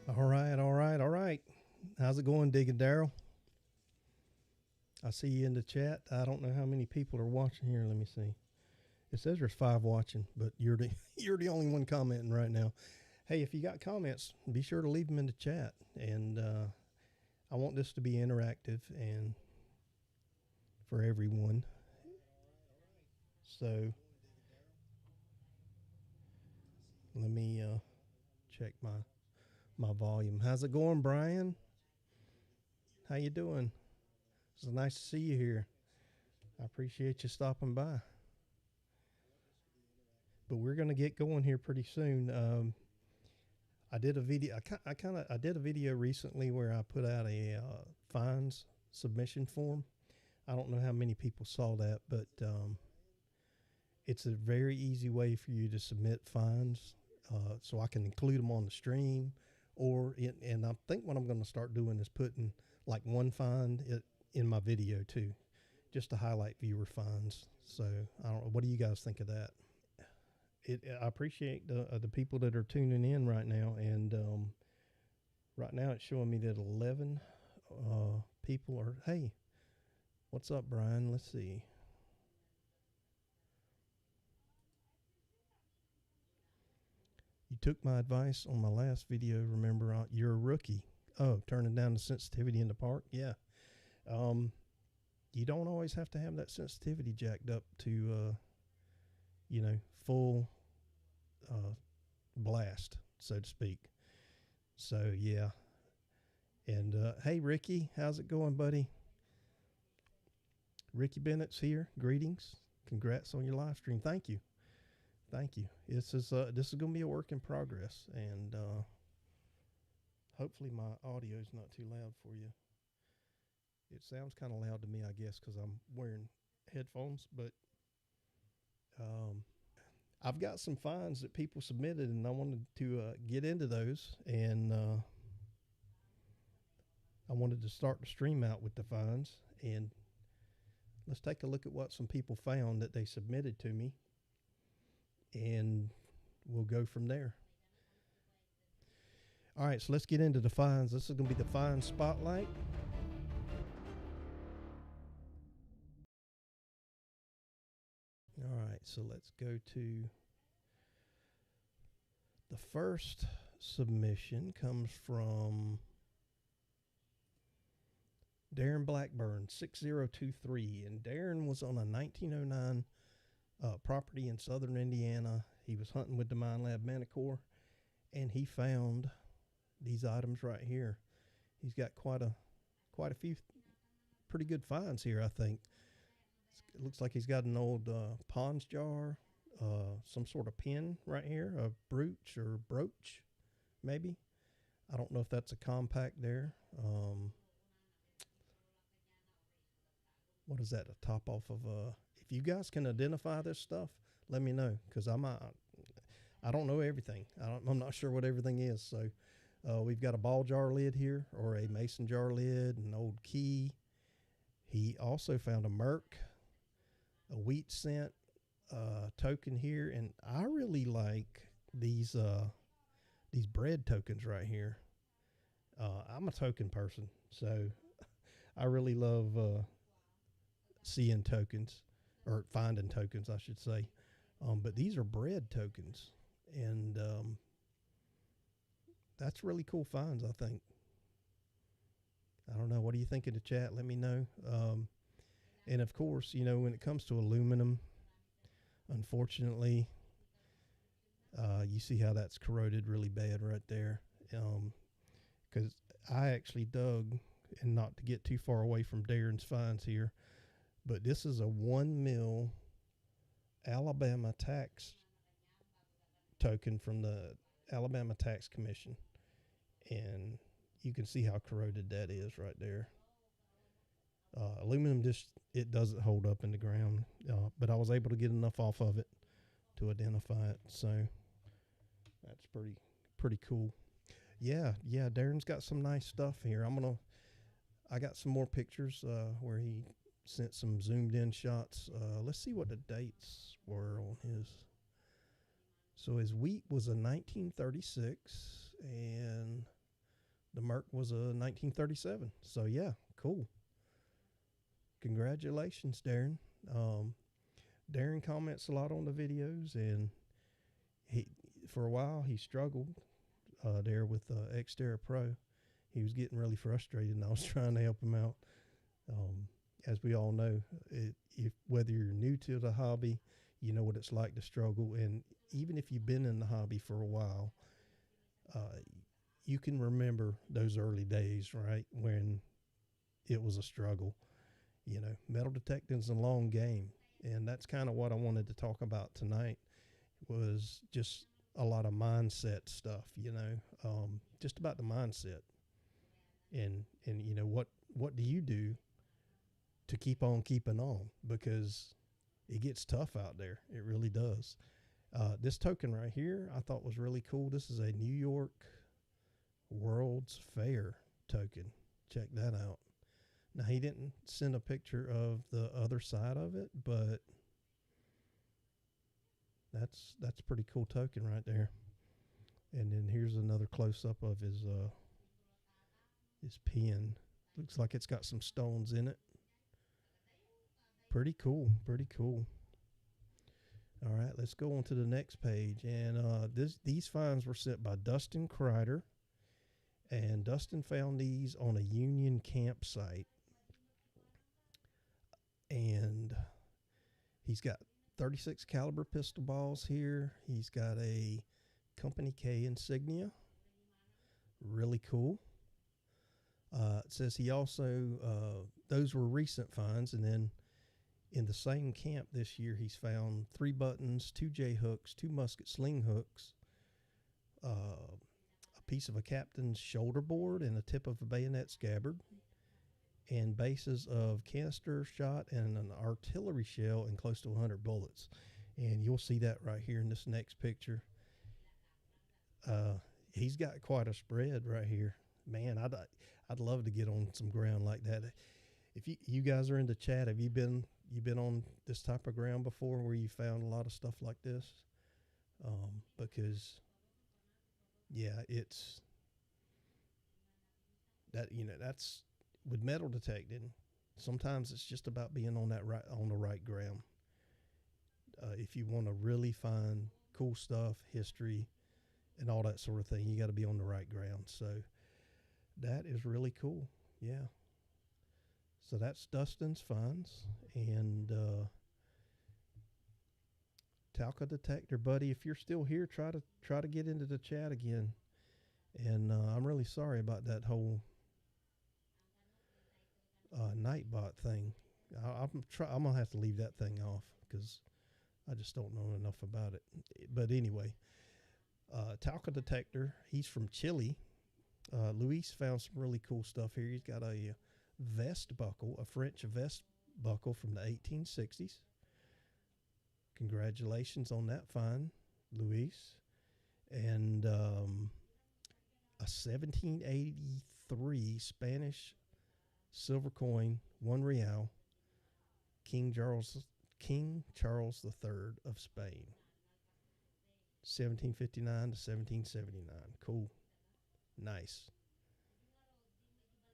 All right, all right, all right. How's it going, Digging Daryl? I see you in the chat. I don't know how many people are watching here. Let me see. It says there's 5 watching, but you're the you're the only one commenting right now. Hey, if you got comments, be sure to leave them in the chat. And I want this to be interactive and for everyone. So let me check my volume. How's it going, Brian? How you doing? It's nice to see you here. I appreciate you stopping by. But we're going to get going here pretty soon. I did a video. I did a video recently where I put out a fines submission form. I don't know how many people saw that, but it's a very easy way for you to submit fines, so I can include them on the stream. And I think what I'm going to start doing is putting like one fine in my video too, just to highlight viewer fines. So I don't know. What do you guys think of that? I appreciate the people that are tuning in right now, and right now it's showing me that 11 people are. Hey, what's up, Brian? Let's see. You took my advice on my last video. Remember, you're a rookie. Oh, turning down the sensitivity in the park. Yeah. You don't always have to have that sensitivity jacked up to, full blast, so to speak. So yeah. And hey, Ricky, how's it going, buddy? Ricky Bennett's here. Greetings. Congrats on your live stream. Thank you. Thank you. This is going to be a work in progress, and hopefully my audio is not too loud for you. It sounds kind of loud to me, I guess, because I'm wearing headphones, but I've got some fines that people submitted, and I wanted to get into those, and I wanted to start the stream out with the fines, and let's take a look at what some people found that they submitted to me, and we'll go from there. All right, so let's get into the fines. This is going to be the fine spotlight. All right, so let's go to the first submission. Comes from Darren Blackburn 6023, and Darren was on a 1909 property in southern Indiana. He was hunting with the Mine Lab Manicore, and he found these items right here. He's got quite a few pretty good finds here, I think. It looks like he's got an old Pond's jar, some sort of pin right here, a brooch, maybe. I don't know if that's a compact there. What is that? A top off of if you guys can identify this stuff, let me know, because I don't know everything. I'm not sure what everything is. So we've got a ball jar lid here, or a mason jar lid, an old key. He also found a Merc, a wheat cent token here, and I really like these bread tokens right here. I'm a token person, so I really love seeing tokens, or finding tokens, I should say. But these are bread tokens, and that's really cool finds, I think. I don't know. What do you think in the chat? Let me know. And of course, when it comes to aluminum, unfortunately, you see how that's corroded really bad right there. Because I actually dug, and not to get too far away from Darren's finds here, but this is a 1 mil Alabama tax token from the Alabama Tax Commission. And you can see how corroded that is right there. Aluminum it doesn't hold up in the ground, but I was able to get enough off of it to identify it. So that's pretty cool. Yeah, Darren's got some nice stuff here. I got some more pictures where he sent some zoomed in shots. Let's see what the dates were on his. So his wheat was a 1936, and mark was a 1937. So yeah, cool. Congratulations, Darren. Darren comments a lot on the videos, and he, for a while, he struggled there with X-Terra Pro. He was getting really frustrated, and I was trying to help him out. As we all know, whether you're new to the hobby, you know what it's like to struggle. And even if you've been in the hobby for a while, you can remember those early days, right, when it was a struggle. You know, metal detecting is a long game, and that's kind of what I wanted to talk about tonight, was just a lot of mindset stuff, you know, just about the mindset. And you know, what do you do to keep on keeping on, because it gets tough out there. It really does. This token right here I thought was really cool. This is a New York World's Fair token. Check that out. Now, he didn't send a picture of the other side of it, but that's a pretty cool token right there. And then here's another close-up of his pen. Looks like it's got some stones in it. Pretty cool, pretty cool. All right, let's go on to the next page. And these finds were sent by Dustin Kreider. And Dustin found these on a Union campsite. And he's got 36 caliber pistol balls here. He's got a Company K insignia. Really cool. It says he also, those were recent finds, and then in the same camp this year, he's found 3 buttons, 2 J hooks, 2 musket sling hooks, a piece of a captain's shoulder board and a tip of a bayonet scabbard, and bases of canister shot and an artillery shell and close to 100 bullets. And you'll see that right here in this next picture. He's got quite a spread right here. Man, I'd love to get on some ground like that. If you guys are in the chat, have you been on this type of ground before where you found a lot of stuff like this? Because yeah, it's that, you know, that's with metal detecting. Sometimes it's just about being on the right ground. If you want to really find cool stuff, history, and all that sort of thing, you got to be on the right ground. So that is really cool. Yeah. So that's Dustin's finds. And Talca Detector, buddy, if you're still here, try to get into the chat again. And I'm really sorry about that whole Nightbot thing. I'm gonna have to leave that thing off because I just don't know enough about it. But anyway, Talca Detector, he's from Chile. Luis found some really cool stuff here. He's got a vest buckle, a French vest buckle from the 1860s. Congratulations on that find, Luis. And a 1783 Spanish silver coin, 1 real, King Charles III of Spain, 1759 to 1779. Cool. Nice.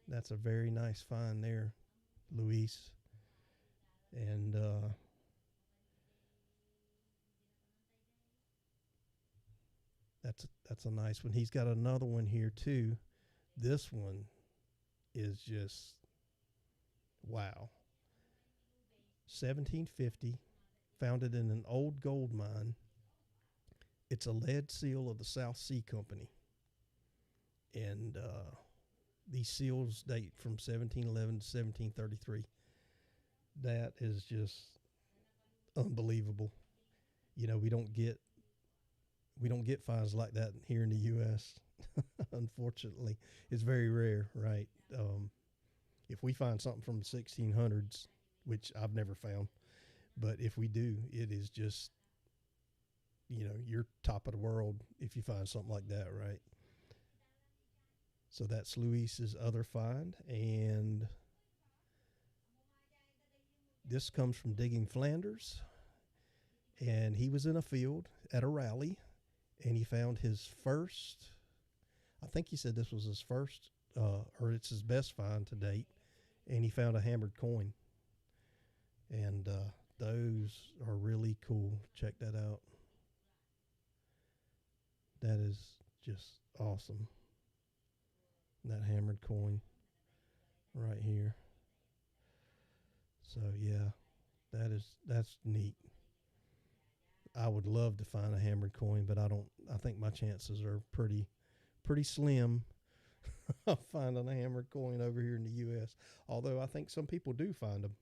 That's a very nice find there, Luis. And that's a nice one. He's got another one here too. This one is just wow. 1750, founded in an old gold mine. It's a lead seal of the South Sea Company. And these seals date from 1711 to 1733. That is just unbelievable. You know, we don't get finds like that here in the U.S. Unfortunately, it's very rare, right? If we find something from the 1600s, which I've never found, but if we do, it is just, you know, you're top of the world if you find something like that, right? So that's Luis's other find, and this comes from digging Flanders, and he was in a field at a rally, and he found his first, I think he said this was his first or it's his best find to date, and he found a hammered coin. And those are really cool. Check that out. That is just awesome. That hammered coin right here. So yeah, that's neat. I would love to find a hammered coin, but I think my chances are pretty slim of finding a hammered coin over here in the U.S. Although I think some people do find them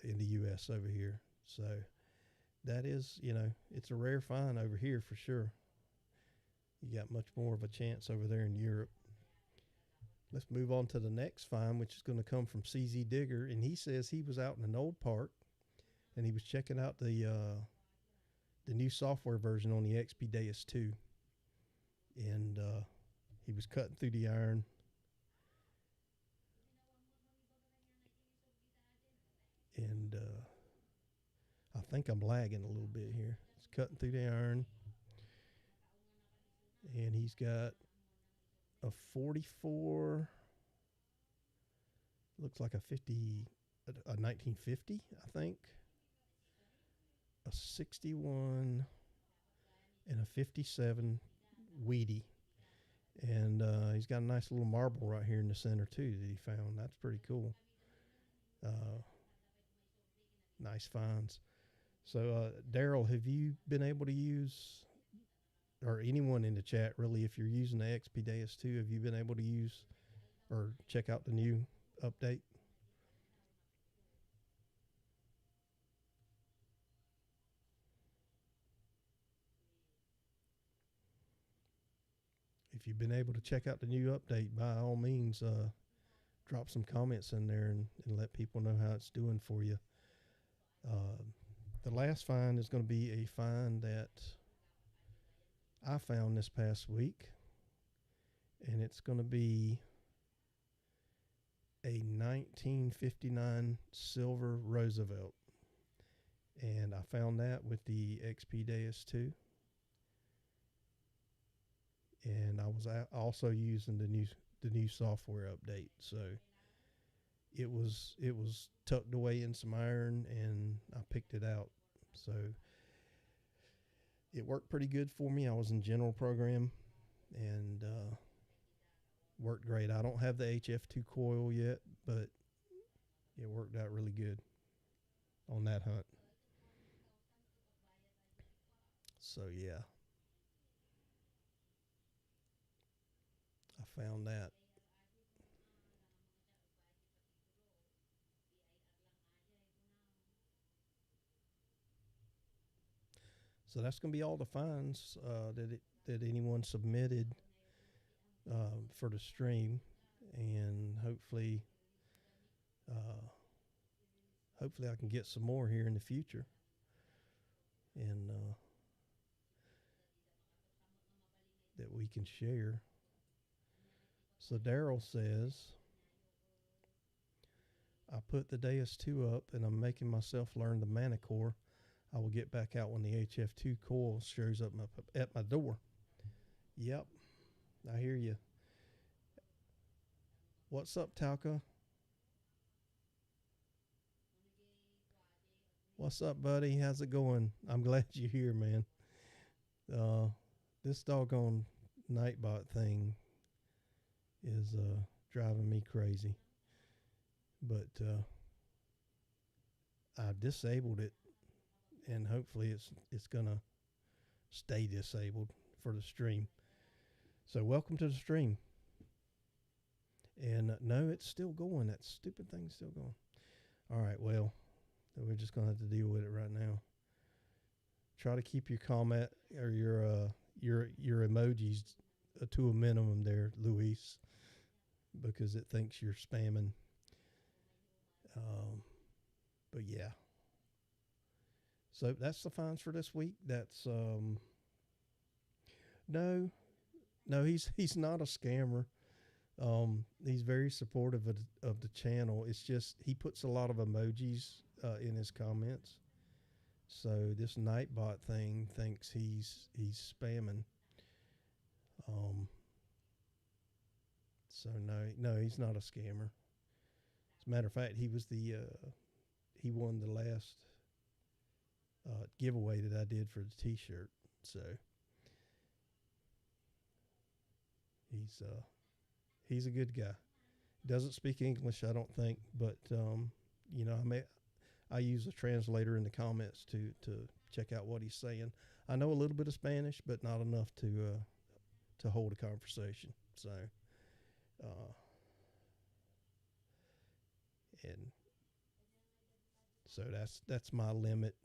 in the U.S. over here. So that is, it's a rare find over here for sure. You got much more of a chance over there in Europe. Let's move on to the next find, which is going to come from CZ Digger. And he says he was out in an old park and he was checking out the new software version on the XP Deus 2. And he was cutting through the iron. And I think I'm lagging a little bit here. He's cutting through the iron. And he's got a 44, looks like a 1950, I think, a 61, and a 57 Weedy. And he's got a nice little marble right here in the center too that he found. That's pretty cool. Nice finds. So Daryl, have you been able to use, or anyone in the chat really, if you're using the XP Deus 2, have you been able to use or check out the new update? If you've been able to check out the new update, by all means, drop some comments in there and let people know how it's doing for you. The last find is going to be a find that I found this past week, and it's going to be a 1959 silver Roosevelt, and I found that with the XP Deus 2, and I was also using the new software update, so it was tucked away in some iron, and I picked it out. So it worked pretty good for me. I was in general program and worked great. I don't have the HF2 coil yet, but it worked out really good on that hunt. So yeah, I found that. So that's going to be all the finds that anyone submitted for the stream, and hopefully I can get some more here in the future, and that we can share. So Daryl says, I put the Deus 2 up and I'm making myself learn the mana core. I will get back out when the HF2 coil shows up at my door. Yep, I hear you. What's up, Talca? What's up, buddy? How's it going? I'm glad you're here, man. This doggone Nightbot thing is driving me crazy. But I disabled it, and hopefully it's gonna stay disabled for the stream. So welcome to the stream. And no, it's still going. That stupid thing's still going. All right, well, we're just gonna have to deal with it right now. Try to keep your comment or your emojis to a minimum there, Luis, because it thinks you're spamming. But yeah. So that's the finds for this week. That's no, he's not a scammer. He's very supportive of the channel. It's just he puts a lot of emojis in his comments. So this Nightbot thing thinks he's spamming. So no, he's not a scammer. As a matter of fact, he won the last giveaway that I did for the T-shirt. So he's a good guy. Doesn't speak English, I don't think, but I use a translator in the comments to check out what he's saying. I know a little bit of Spanish, but not enough to hold a conversation. So, and so that's my limit.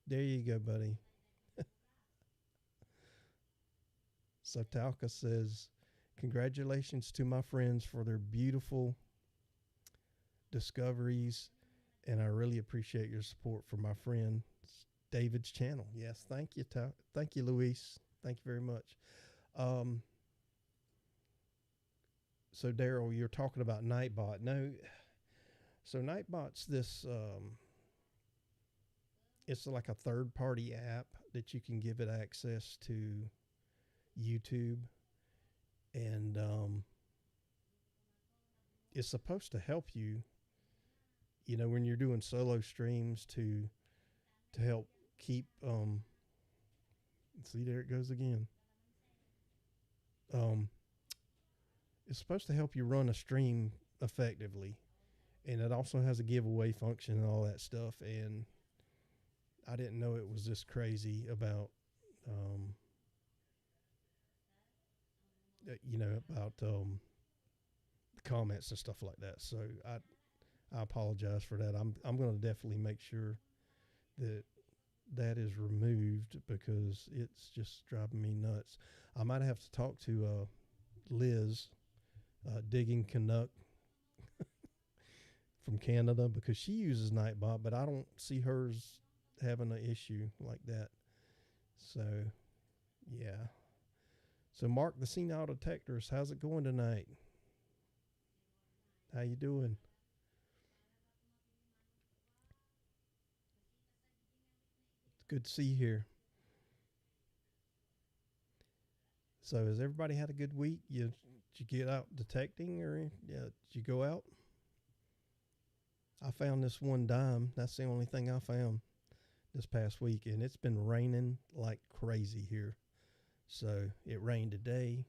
There you go, buddy. So Talca says, congratulations to my friends for their beautiful discoveries, and I really appreciate your support for my friend David's channel. Yes, thank you, thank you, Luis. Thank you very much. So Daryl, you're talking about Nightbot. No, so Nightbot's this. It's like a third-party app that you can give it access to YouTube, and it's supposed to help you, when you're doing solo streams to help keep see, there it goes again. It's supposed to help you run a stream effectively, and it also has a giveaway function and all that stuff. And I didn't know it was this crazy about about the comments and stuff like that. So I apologize for that. I'm going to definitely make sure that is removed, because it's just driving me nuts. I might have to talk to Liz, Digging Canuck from Canada, because she uses Nightbot, but I don't see hers having an issue like that. So yeah. So Mark, the Senile Detectors, how's it going tonight? How you doing? It's good to see you here. So has everybody had a good week? Did you get out detecting, or did you go out? I found this one dime. That's the only thing I found this past week, and it's been raining like crazy here. So it rained today.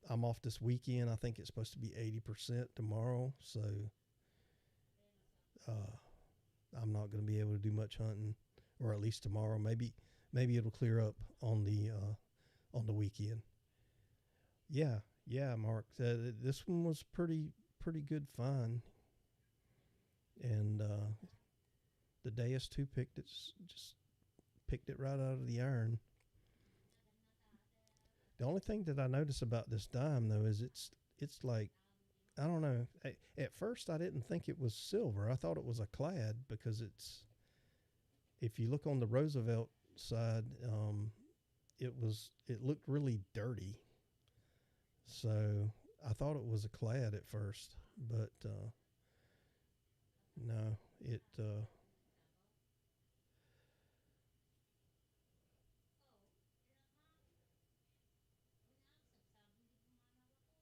I'm off this weekend. I think it's supposed to be 80% tomorrow. So I'm not going to be able to do much hunting, or at least tomorrow. Maybe it'll clear up on the weekend. Yeah, Mark. This one was pretty good fun, and the Deus 2 picked it right out of the iron. The only thing that I notice about this dime, though, is it's like, I don't know. At first, I didn't think it was silver. I thought it was a clad, because if you look on the Roosevelt side, it looked really dirty. So I thought it was a clad at first, but no, it.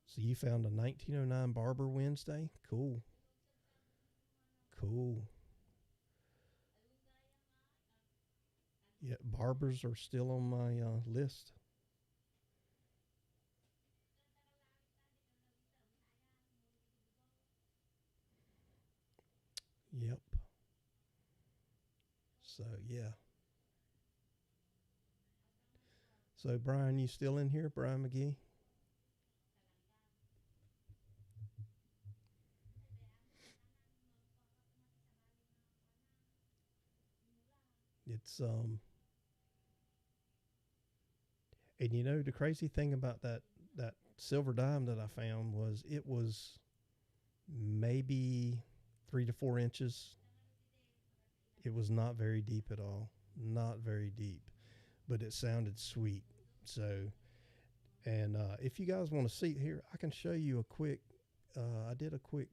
So you found a 1909 Barber Wednesday? Cool. Yeah, Barbers are still on my list. Yep. So yeah. So Brian, you still in here, Brian McGee? It's and the crazy thing about that silver dime that I found was it was maybe 3 to 4 inches. It was not very deep at all. Not very deep, but it sounded sweet. So, and if you guys want to see it here, I can show you a quick, I did a quick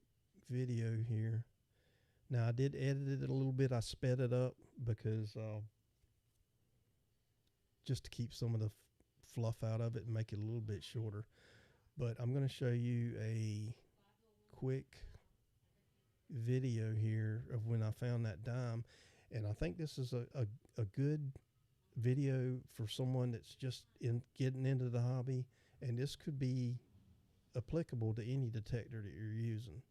video here. Now I did edit it a little bit. I sped it up because just to keep some of the fluff out of it and make it a little bit shorter. But I'm going to show you a quick video here of when I found that dime. And I think this is a good video for someone that's just getting into the hobby. And this could be applicable to any detector that you're using.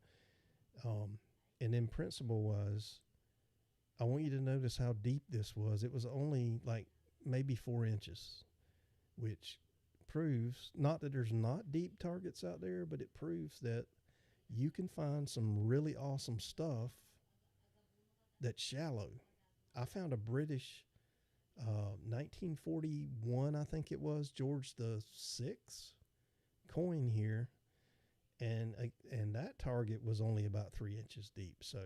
And in principle wise, I want you to notice how deep this was. It was only like maybe 4 inches, which proves not that there's not deep targets out there, but it proves that you can find some really awesome stuff that's shallow. I found a British 1941, I think it was, George the Sixth coin here, and that target was only about 3 inches deep. So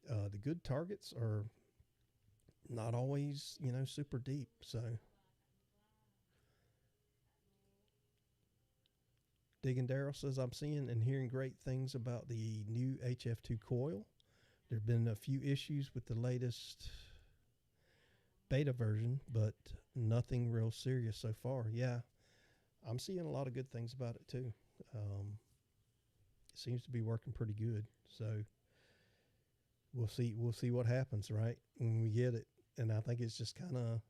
the good targets are not always, you know, super deep. So Digging Darrell says, I'm seeing and hearing great things about the new HF2 coil. There have been a few issues with the latest beta version, but nothing real serious so far. Yeah, I'm seeing a lot of good things about it too. It seems to be working pretty good. So we'll see what happens, right, when we get it. And I think it's just kind of,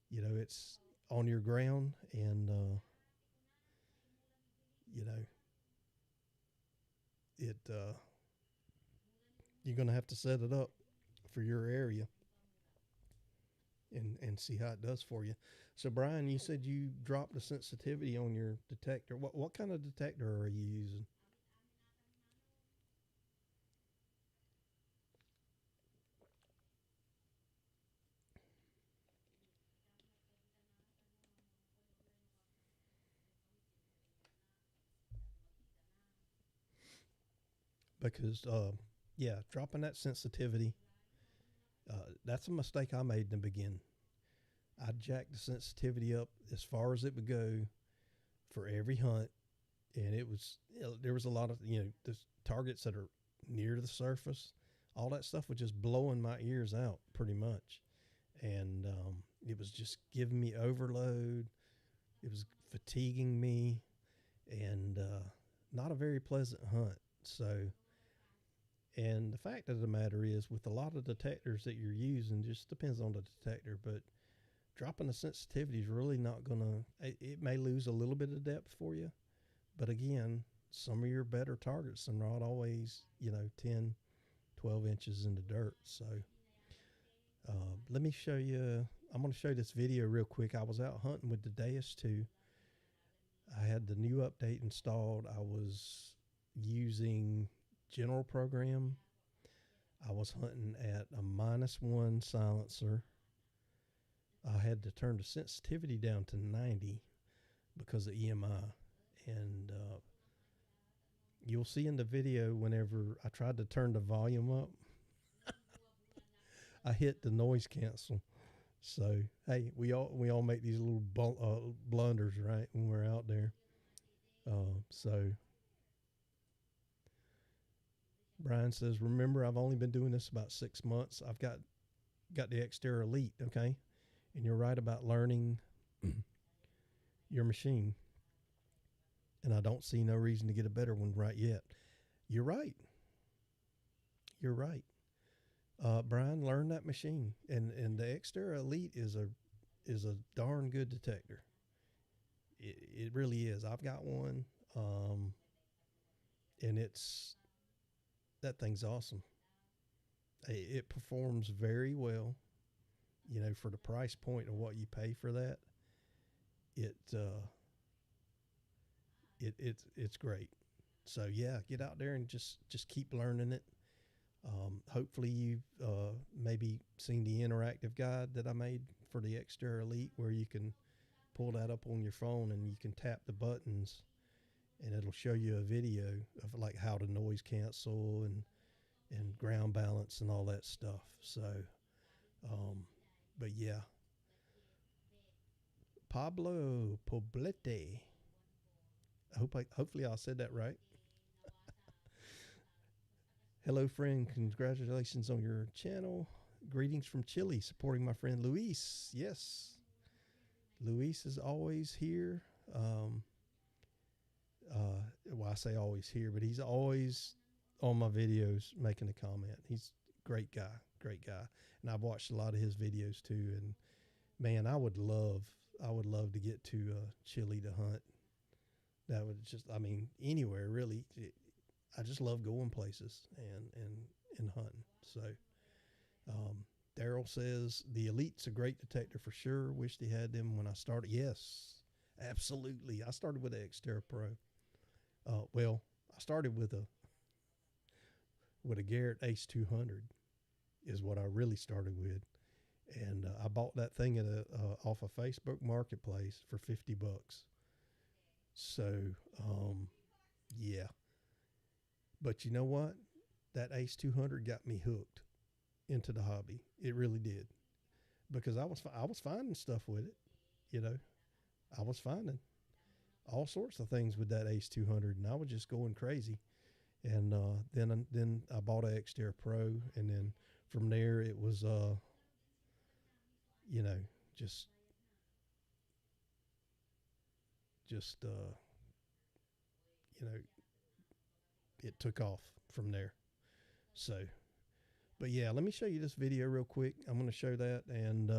you know, it's on your ground, and you know, it you're gonna have to set it up for your area and see how it does for you. So Brian, you said you dropped the sensitivity on your detector. What kind of detector are you using? Because yeah, dropping that sensitivity, that's a mistake I made in the beginning. I jacked the sensitivity up as far as it would go for every hunt, and it was, you know, there was a lot of, you know, the targets that are near the surface, all that stuff was just blowing my ears out pretty much, and it was just giving me overload. It was fatiguing me, and not a very pleasant hunt. So, and the fact of the matter is, with a lot of detectors that you're using, just depends on the detector, but dropping the sensitivity is really not gonna, it may lose a little bit of depth for you, but again, some of your better targets are not always, you know, 10, 12 inches in the dirt. So let me show you, I'm going to show you this video real quick. I was out hunting with the Deus 2. I had the new update installed. I was using general program. I was hunting at a -1 silencer. I had to turn the sensitivity down to 90 because of EMI. And you'll see in the video, whenever I tried to turn the volume up, I hit the noise cancel. So hey, we all make these little blunders, right, when we're out there. So Brian says, remember, I've only been doing this about 6 months. I've got the X-Terra Elite, okay? And you're right about learning your machine. And I don't see no reason to get a better one right yet. You're right. You're right. Brian, learn that machine. And the X-Terra Elite is a darn good detector. It really is. I've got one. And that thing's awesome. It performs very well, you know, for the price point of what you pay for that. It's great. So yeah, get out there and just keep learning it. Hopefully you've maybe seen the interactive guide that I made for the X-Terra Elite, where you can pull that up on your phone and you can tap the buttons and it'll show you a video of like how to noise cancel and ground balance and all that stuff. So but yeah, Pablo Poblete, hopefully I said that right. Hello friend, congratulations on your channel. Greetings from Chile, supporting my friend Luis. Yes, Luis is always here. I say always here, but he's always on my videos making a comment. He's a great guy, and I've watched a lot of his videos too. And man, I would love to get to Chile to hunt. That would just, I mean, anywhere really. I just love going places and hunting. So, Daryl says the Elite's a great detector for sure. Wished he had them when I started. Yes, absolutely. I started with the X-Terra Pro. Well, I started with a Garrett Ace 200 is what I really started with, and I bought that thing at off of Facebook Marketplace for $50. So, yeah. But you know what? That Ace 200 got me hooked into the hobby. It really did, because I was finding stuff with it. You know, I was finding all sorts of things with that Ace 200, and I was just going crazy. And then I bought an X-Terra Pro, and then from there it was you know, just you know, it took off from there. So, but yeah, let me show you this video real quick. I'm going to show that, and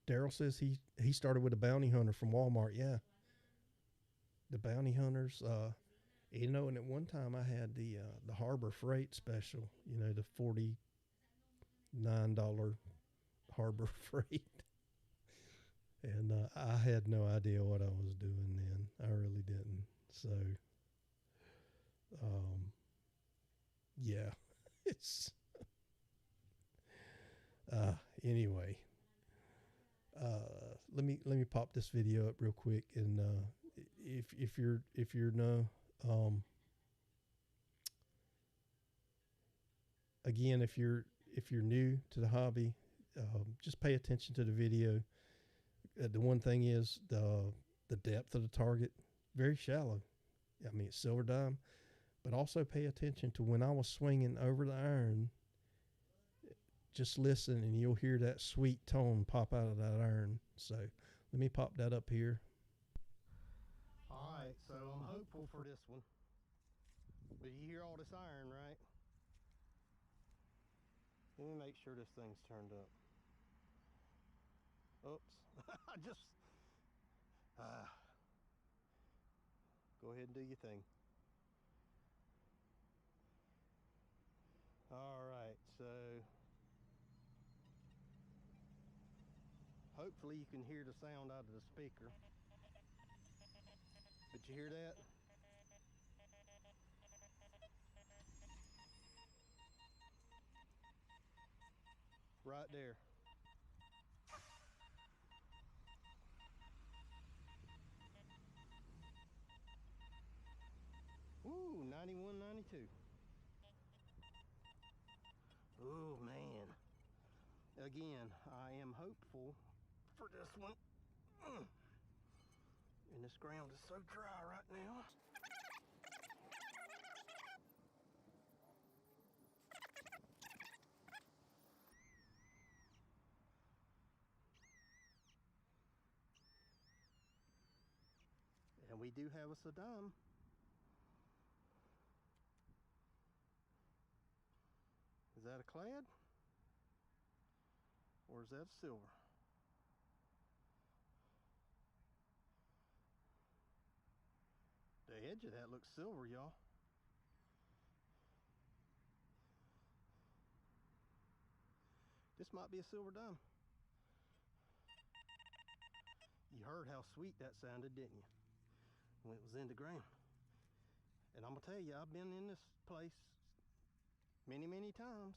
Daryl says he started with a bounty hunter from Walmart. Yeah, the bounty hunters. You know, and at one time I had the Harbor Freight special. You know, the $49 Harbor Freight, and I had no idea what I was doing then. I really didn't. So, yeah, it's anyway. Let me pop this video up real quick, and if you're no again, if you're new to the hobby, just pay attention to the video. The one thing is the depth of the target, very shallow. I mean, it's silver dime, but also pay attention to when I was swinging over the iron. Just listen, and you'll hear that sweet tone pop out of that iron. So let me pop that up here. All right, so I'm hopeful for this one. But you hear all this iron, right? Let me make sure this thing's turned up. Oops. I just... go ahead and do your thing. All right, so... hopefully you can hear the sound out of the speaker. But you hear that? Right there. Woo, 91, 92. Oh man. Again, I am hopeful for this one. And this ground is so dry right now. And we do have a Saddam. Is that a clad? Or is that silver? The edge of that looks silver, y'all. This might be a silver dime. You heard how sweet that sounded, didn't you? When it was in the ground. And I'm gonna tell you, I've been in this place many, many times.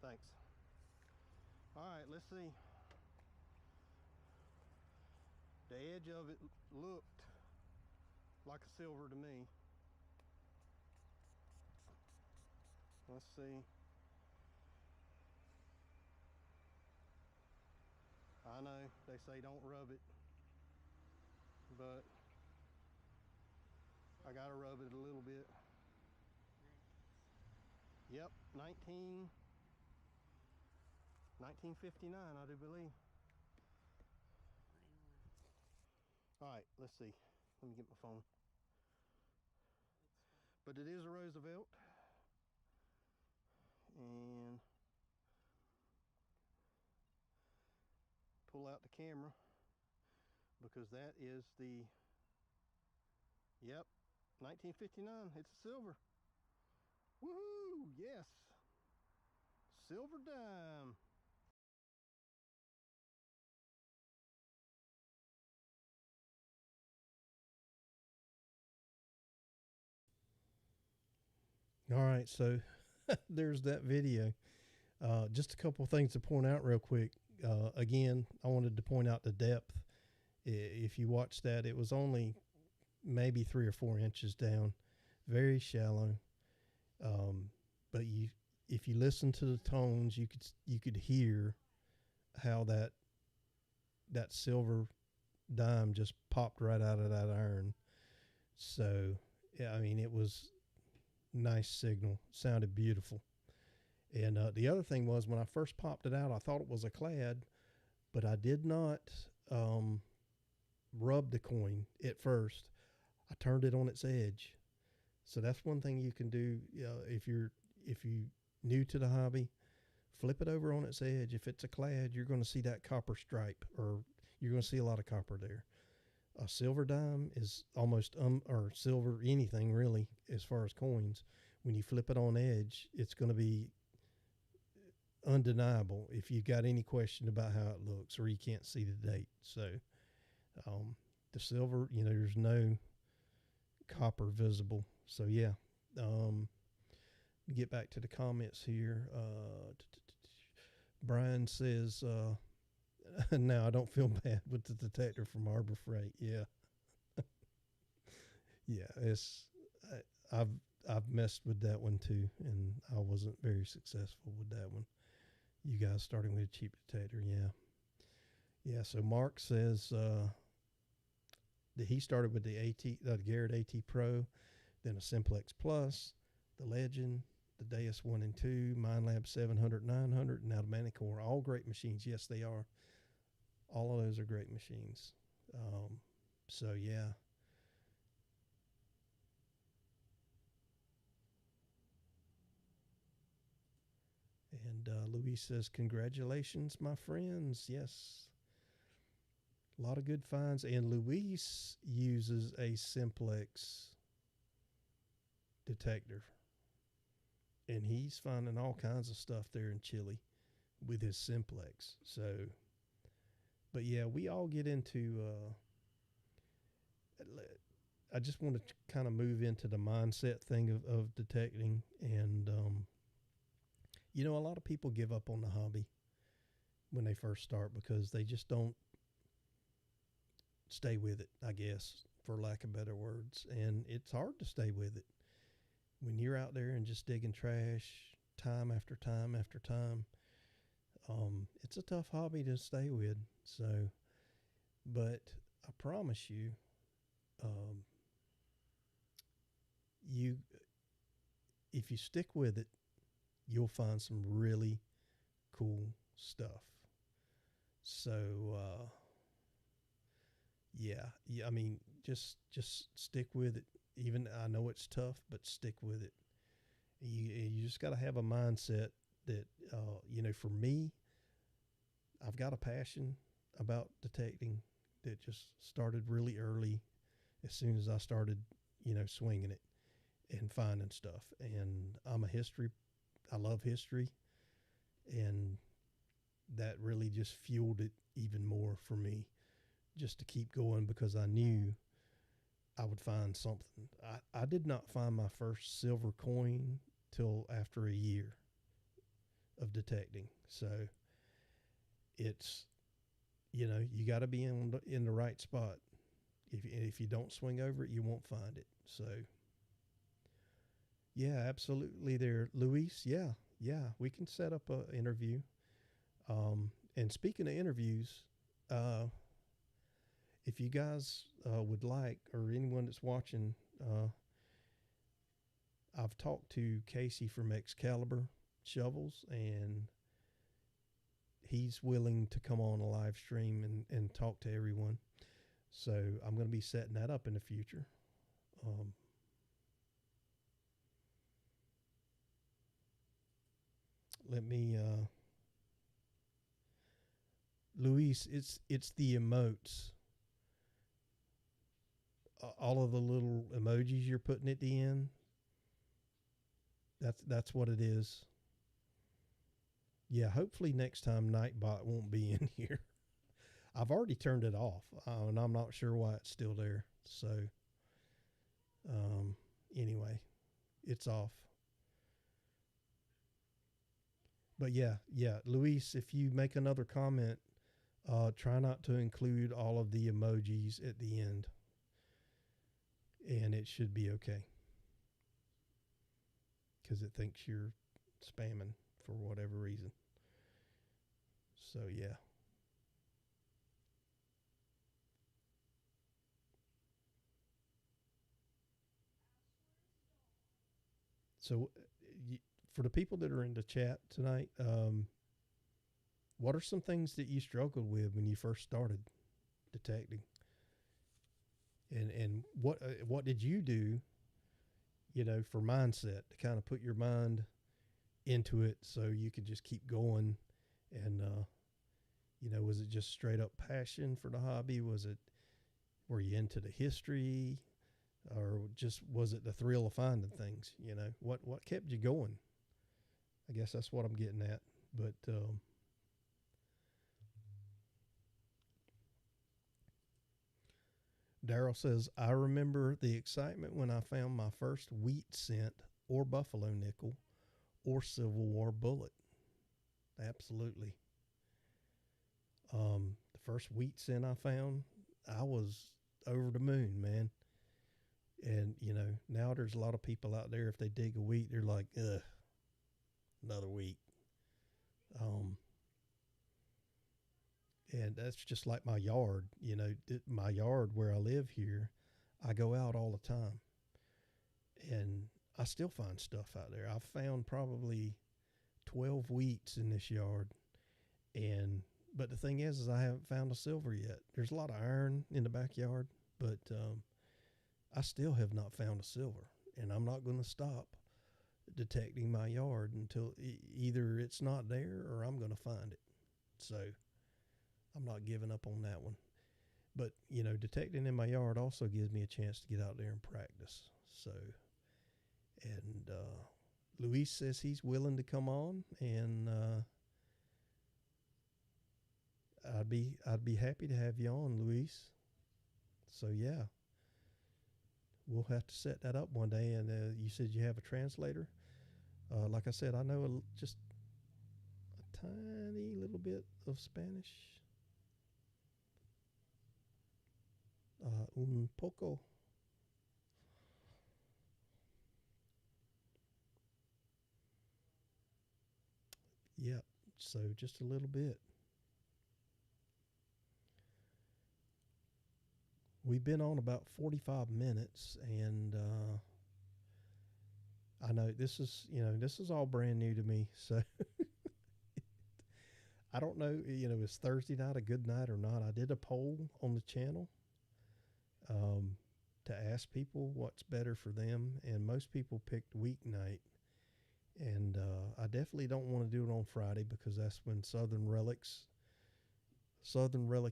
Thanks. All right, let's see. The edge of it looked like a silver to me. Let's see. I know they say don't rub it, but I gotta rub it a little bit. Yep, 1959, I do believe. All right, let's see. Let me get my phone. But it is a Roosevelt. And pull out the camera because that is the, yep, 1959. It's a silver. Woohoo! Yes, silver dime. All right, so there's that video. Just a couple of things to point out real quick. Again, I wanted to point out the depth. If you watch that, it was only maybe 3 or 4 inches down, very shallow. But if you listen to the tones, you could hear how that silver dime just popped right out of that iron. So yeah, I mean, it was nice signal, sounded beautiful. And the other thing was, when I first popped it out, I thought it was a clad, but I did not rub the coin at first. I turned it on its edge. So that's one thing you can do if you new to the hobby. Flip it over on its edge. If it's a clad, you're going to see that copper stripe, or you're going to see a lot of copper there. A silver dime is almost or silver anything really as far as coins. When you flip it on edge, it's going to be undeniable if you've got any question about how it looks or you can't see the date. So the silver, there's no copper visible. So yeah, get back to the comments here. Brian says, now I don't feel bad with the detector from Harbor Freight. Yeah. Yeah, I've messed with that one too, and I wasn't very successful with that one. You guys starting with a cheap detector, yeah. Yeah, so Mark says that he started with the Garrett AT Pro, then a Simplex Plus, the Legend, the Deus 1 and 2, MindLab 700, 900, and now the Manicore. All great machines. Yes, they are. All of those are great machines. So, yeah. And Luis says, congratulations, my friends. Yes. A lot of good finds. And Luis uses a Simplex detector. And he's finding all kinds of stuff there in Chile with his Simplex. So, but yeah, we all get into, I just want to kind of move into the mindset thing of detecting. And, a lot of people give up on the hobby when they first start because they just don't stay with it, I guess, for lack of better words. And it's hard to stay with it when you're out there and just digging trash time after time after time. It's a tough hobby to stay with. So, but I promise you, if you stick with it, you'll find some really cool stuff. So, yeah, I mean, just stick with it. Even I know it's tough, but stick with it. You just got to have a mindset that, for me, I've got a passion about detecting that just started really early as soon as I started, swinging it and finding stuff. And I love history, and that really just fueled it even more for me, just to keep going, because I knew I would find something. I did not find my first silver coin till after a year of detecting. So it's, you got to be in the right spot. If you don't swing over it, you won't find it. So yeah, absolutely there, Luis. Yeah, we can set up an interview. And speaking of interviews, if you guys would like, or anyone that's watching, I've talked to Casey from Excalibur Shovels, and he's willing to come on a live stream and talk to everyone. So I'm going to be setting that up in the future. Let me, Luis, it's the emotes. All of the little emojis you're putting at the end. That's what it is. Yeah, hopefully next time Nightbot won't be in here. I've already turned it off, and I'm not sure why it's still there. So, anyway, it's off. But yeah, Luis, if you make another comment, try not to include all of the emojis at the end, and it should be okay, because it thinks you're spamming for whatever reason. So yeah. So for the people that are in the chat tonight, what are some things that you struggled with when you first started detecting? And what did you do, for mindset to kind of put your mind into it so you could just keep going? And, was it just straight up passion for the hobby? Were you into the history, or just was it the thrill of finding things? What kept you going? I guess that's what I'm getting at. But, Daryl says, I remember the excitement when I found my first wheat cent or buffalo nickel or Civil War bullet. Absolutely. The first wheat cent I found, I was over the moon, man. And, now there's a lot of people out there, if they dig a wheat, they're like, ugh, another wheat. And that's just like my yard, my yard where I live here, I go out all the time, and I still find stuff out there. I've found probably 12 wheats in this yard, but the thing is I haven't found a silver yet. There's a lot of iron in the backyard, but I still have not found a silver, and I'm not going to stop detecting my yard until either it's not there or I'm going to find it. So I'm not giving up on that one. But, detecting in my yard also gives me a chance to get out there and practice. So, and Luis says he's willing to come on, and I'd be happy to have you on, Luis. So yeah, we'll have to set that up one day. And you said you have a translator. Like I said, I know just a tiny little bit of Spanish. Un poco. Yep. So just a little bit. We've been on about 45 minutes, and I know this is all brand new to me. So I don't know, is Thursday night a good night or not? I did a poll on the channel to ask people what's better for them, and most people picked weeknight. And I definitely don't want to do it on Friday, because that's when Southern Relic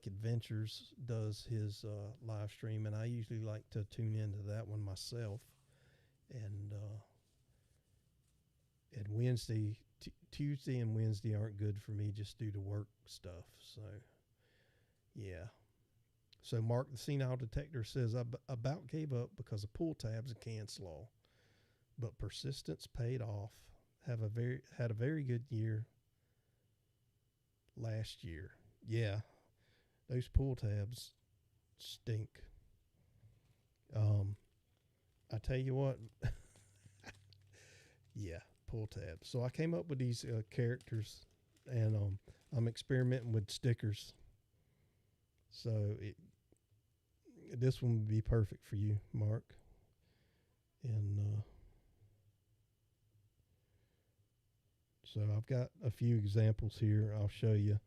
Adventures does his live stream, and I usually like to tune into that one myself. And Tuesday and Wednesday aren't good for me, just due to work stuff. So yeah. So Mark the Senile Detector says, I about gave up because of pull tabs and can slaw, but persistence paid off. Had a very good year last year. Yeah, those pull tabs stink. I tell you what. Yeah, pull tabs. So I came up with these characters, and I'm experimenting with stickers. So this one would be perfect for you, Mark. And So I've got a few examples here. I'll show you.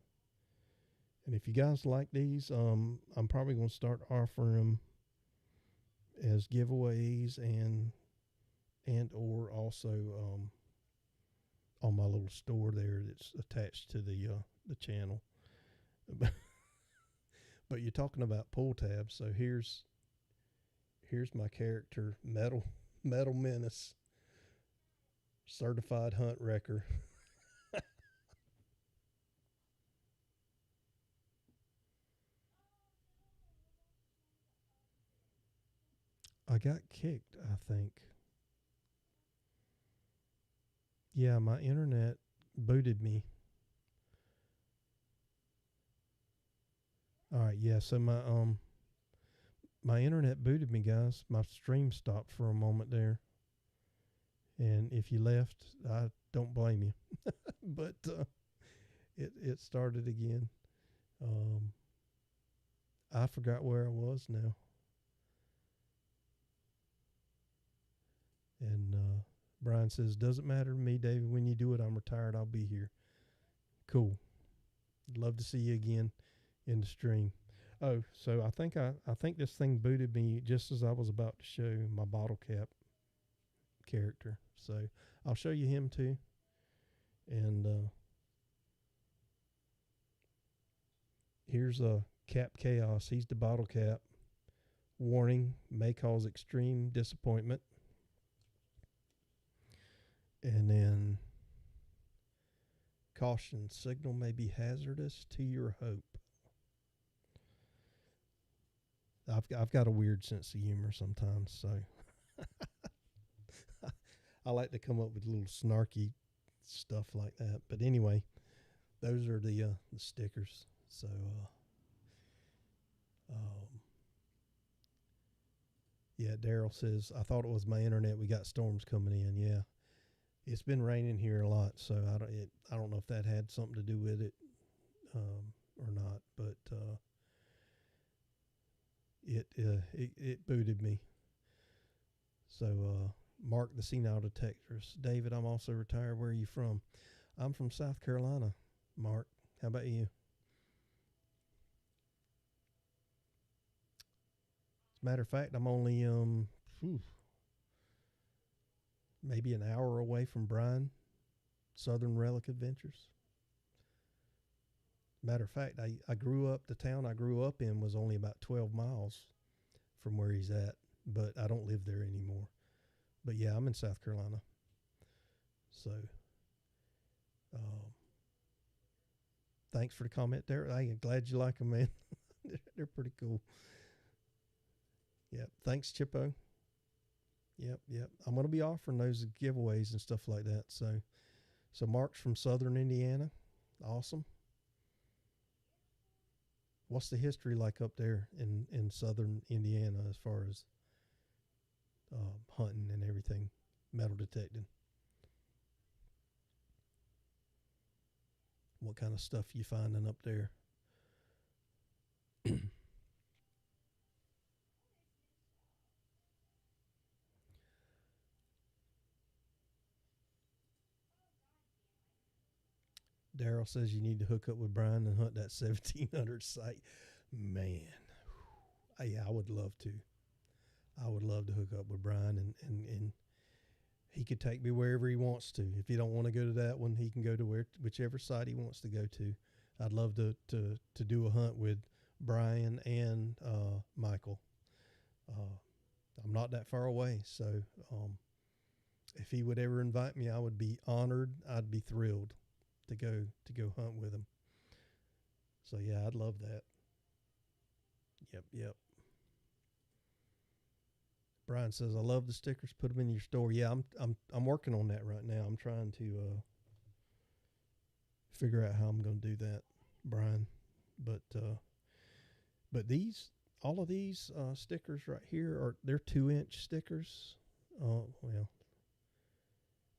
And if you guys like these, I'm probably going to start offering them as giveaways and or also on my little store there that's attached to the channel. But you're talking about pull tabs, so here's my character, Metal Menace, certified hunt wrecker. I got kicked, I think. Yeah, my internet booted me. All right, yeah, so my internet booted me, guys. My stream stopped for a moment there. And if you left, I don't blame you. But it started again. I forgot where I was now. And Brian says, doesn't matter to me, David. When you do it, I'm retired. I'll be here. Cool. Love to see you again in the stream. Oh, so I think this thing booted me just as I was about to show my bottle cap character. So I'll show you him too. And here's a Cap Chaos. He's the bottle cap. Warning, may cause extreme disappointment. And then caution, signal may be hazardous to your hope. I've got a weird sense of humor sometimes, so I like to come up with little snarky stuff like that. But anyway, those are the stickers. So yeah, Daryl says, I thought it was my internet. We got storms coming in. Yeah, it's been raining here a lot, so I don't know if that had something to do with it or not. But it booted me. So Mark the Senile Detectorist. David, I'm also retired. Where are you from? I'm from South Carolina, Mark. How about you? As a matter of fact, I'm only maybe an hour away from Brian, Southern Relic Adventures. Matter of fact, I grew up, the town I grew up in was only about 12 miles from where he's at, but I don't live there anymore. But yeah, I'm in South Carolina. So thanks for the comment there. I'm glad you like them, man. They're pretty cool. Yep. Thanks, Chippo. Yep. I'm going to be offering those giveaways and stuff like that. So Mark's from Southern Indiana. Awesome. What's the history like up there in Southern Indiana as far as hunting and everything, metal detecting? What kind of stuff you finding up there? Daryl says you need to hook up with Brian and hunt that 1700 site. Man, yeah, I would love to. I would love to hook up with Brian and he could take me wherever he wants to. If he don't want to go to that one, he can go to whichever site he wants to go to. I'd love to do a hunt with Brian and Michael. I'm not that far away, so if he would ever invite me, I would be honored. I'd be thrilled to go hunt with him. So yeah, I'd love that. Yep. Brian says, I love the stickers. Put them in your store. Yeah, I'm working on that right now. I'm trying to figure out how I'm going to do that, Brian. But all of these stickers right here they're 2-inch stickers. Well,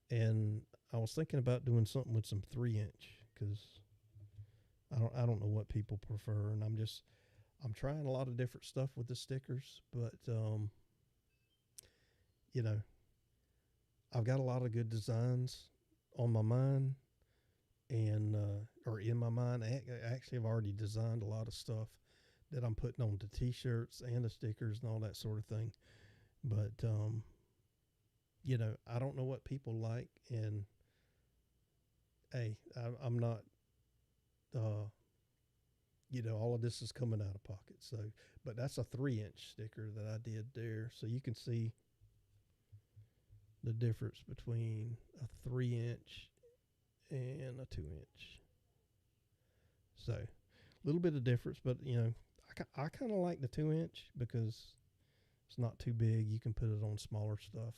and I was thinking about doing something with some 3-inch because I don't know what people prefer, and I'm trying a lot of different stuff with the stickers, but I've got a lot of good designs on my mind, and or in my mind. Actually, I've already designed a lot of stuff that I'm putting on the t-shirts and the stickers and all that sort of thing. But you know, I don't know what people like, and hey, I'm not you know, all of this is coming out of pocket. So, but that's a 3-inch sticker that I did there, so you can see the difference between a 3-inch and a 2-inch. So, a little bit of difference, but you know, I kind of like the 2-inch because it's not too big. You can put it on smaller stuff.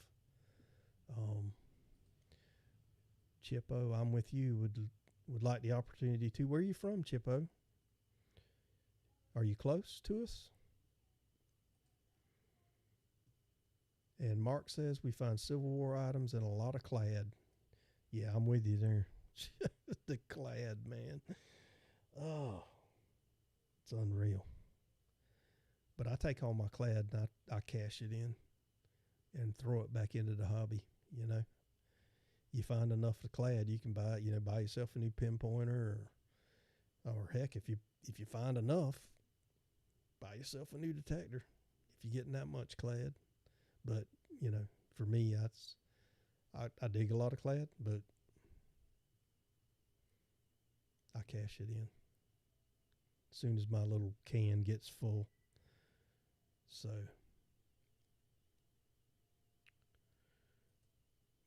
Chippo, I'm with you. Would like the opportunity to. Where are you from, Chippo? Are you close to us? And Mark says we find Civil War items and a lot of clad. Yeah, I'm with you there. The clad, man. Oh, it's unreal. But I take all my clad and I cash it in and throw it back into the hobby, you know. You find enough of clad, you can buy, you know, buy yourself a new pinpointer, or heck, if you find enough, buy yourself a new detector if you're getting that much clad. But, you know, for me, I dig a lot of clad, but I cash it in as soon as my little can gets full. So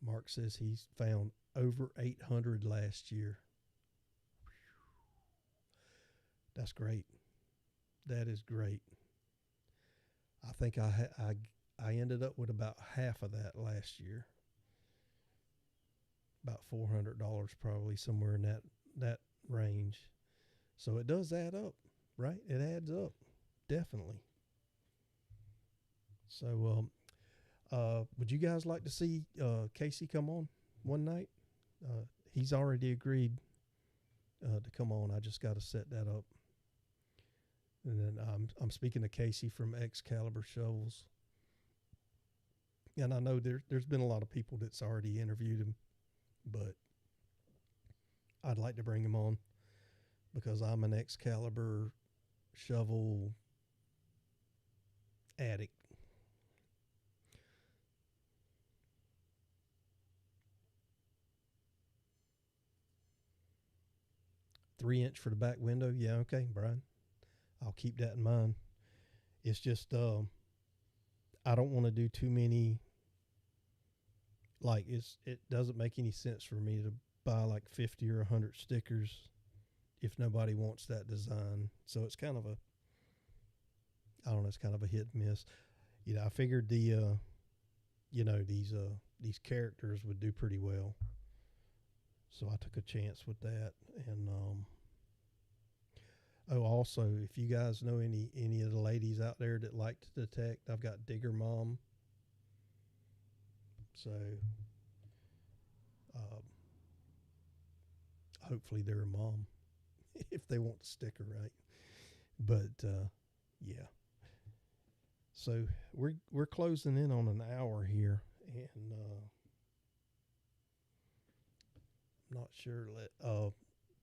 Mark says he's found over 800 last year. That's great. That is great. I think I ended up with about half of that last year. About $400 probably, somewhere in that range. So it does add up, right? It adds up, definitely. So would you guys like to see Casey come on one night? He's already agreed to come on. I just got to set that up. And then I'm speaking to Casey from Excalibur Shovels. And I know there's been a lot of people that's already interviewed him, but I'd like to bring him on because I'm an Excalibur shovel addict. Three-inch for the back window. Yeah, okay, Brian. I'll keep that in mind. It's just I don't want to do too many. Like it doesn't make any sense for me to buy like 50 or 100 stickers if nobody wants that design. So it's kind of a, I don't know, it's kind of a hit and miss. You know, I figured the you know, these characters would do pretty well. So I took a chance with that. And oh, also, if you guys know any of the ladies out there that like to detect, I've got Digger Mom. So hopefully they're a mom if they want the sticker right. But yeah. So we're closing in on an hour here, and I'm not sure.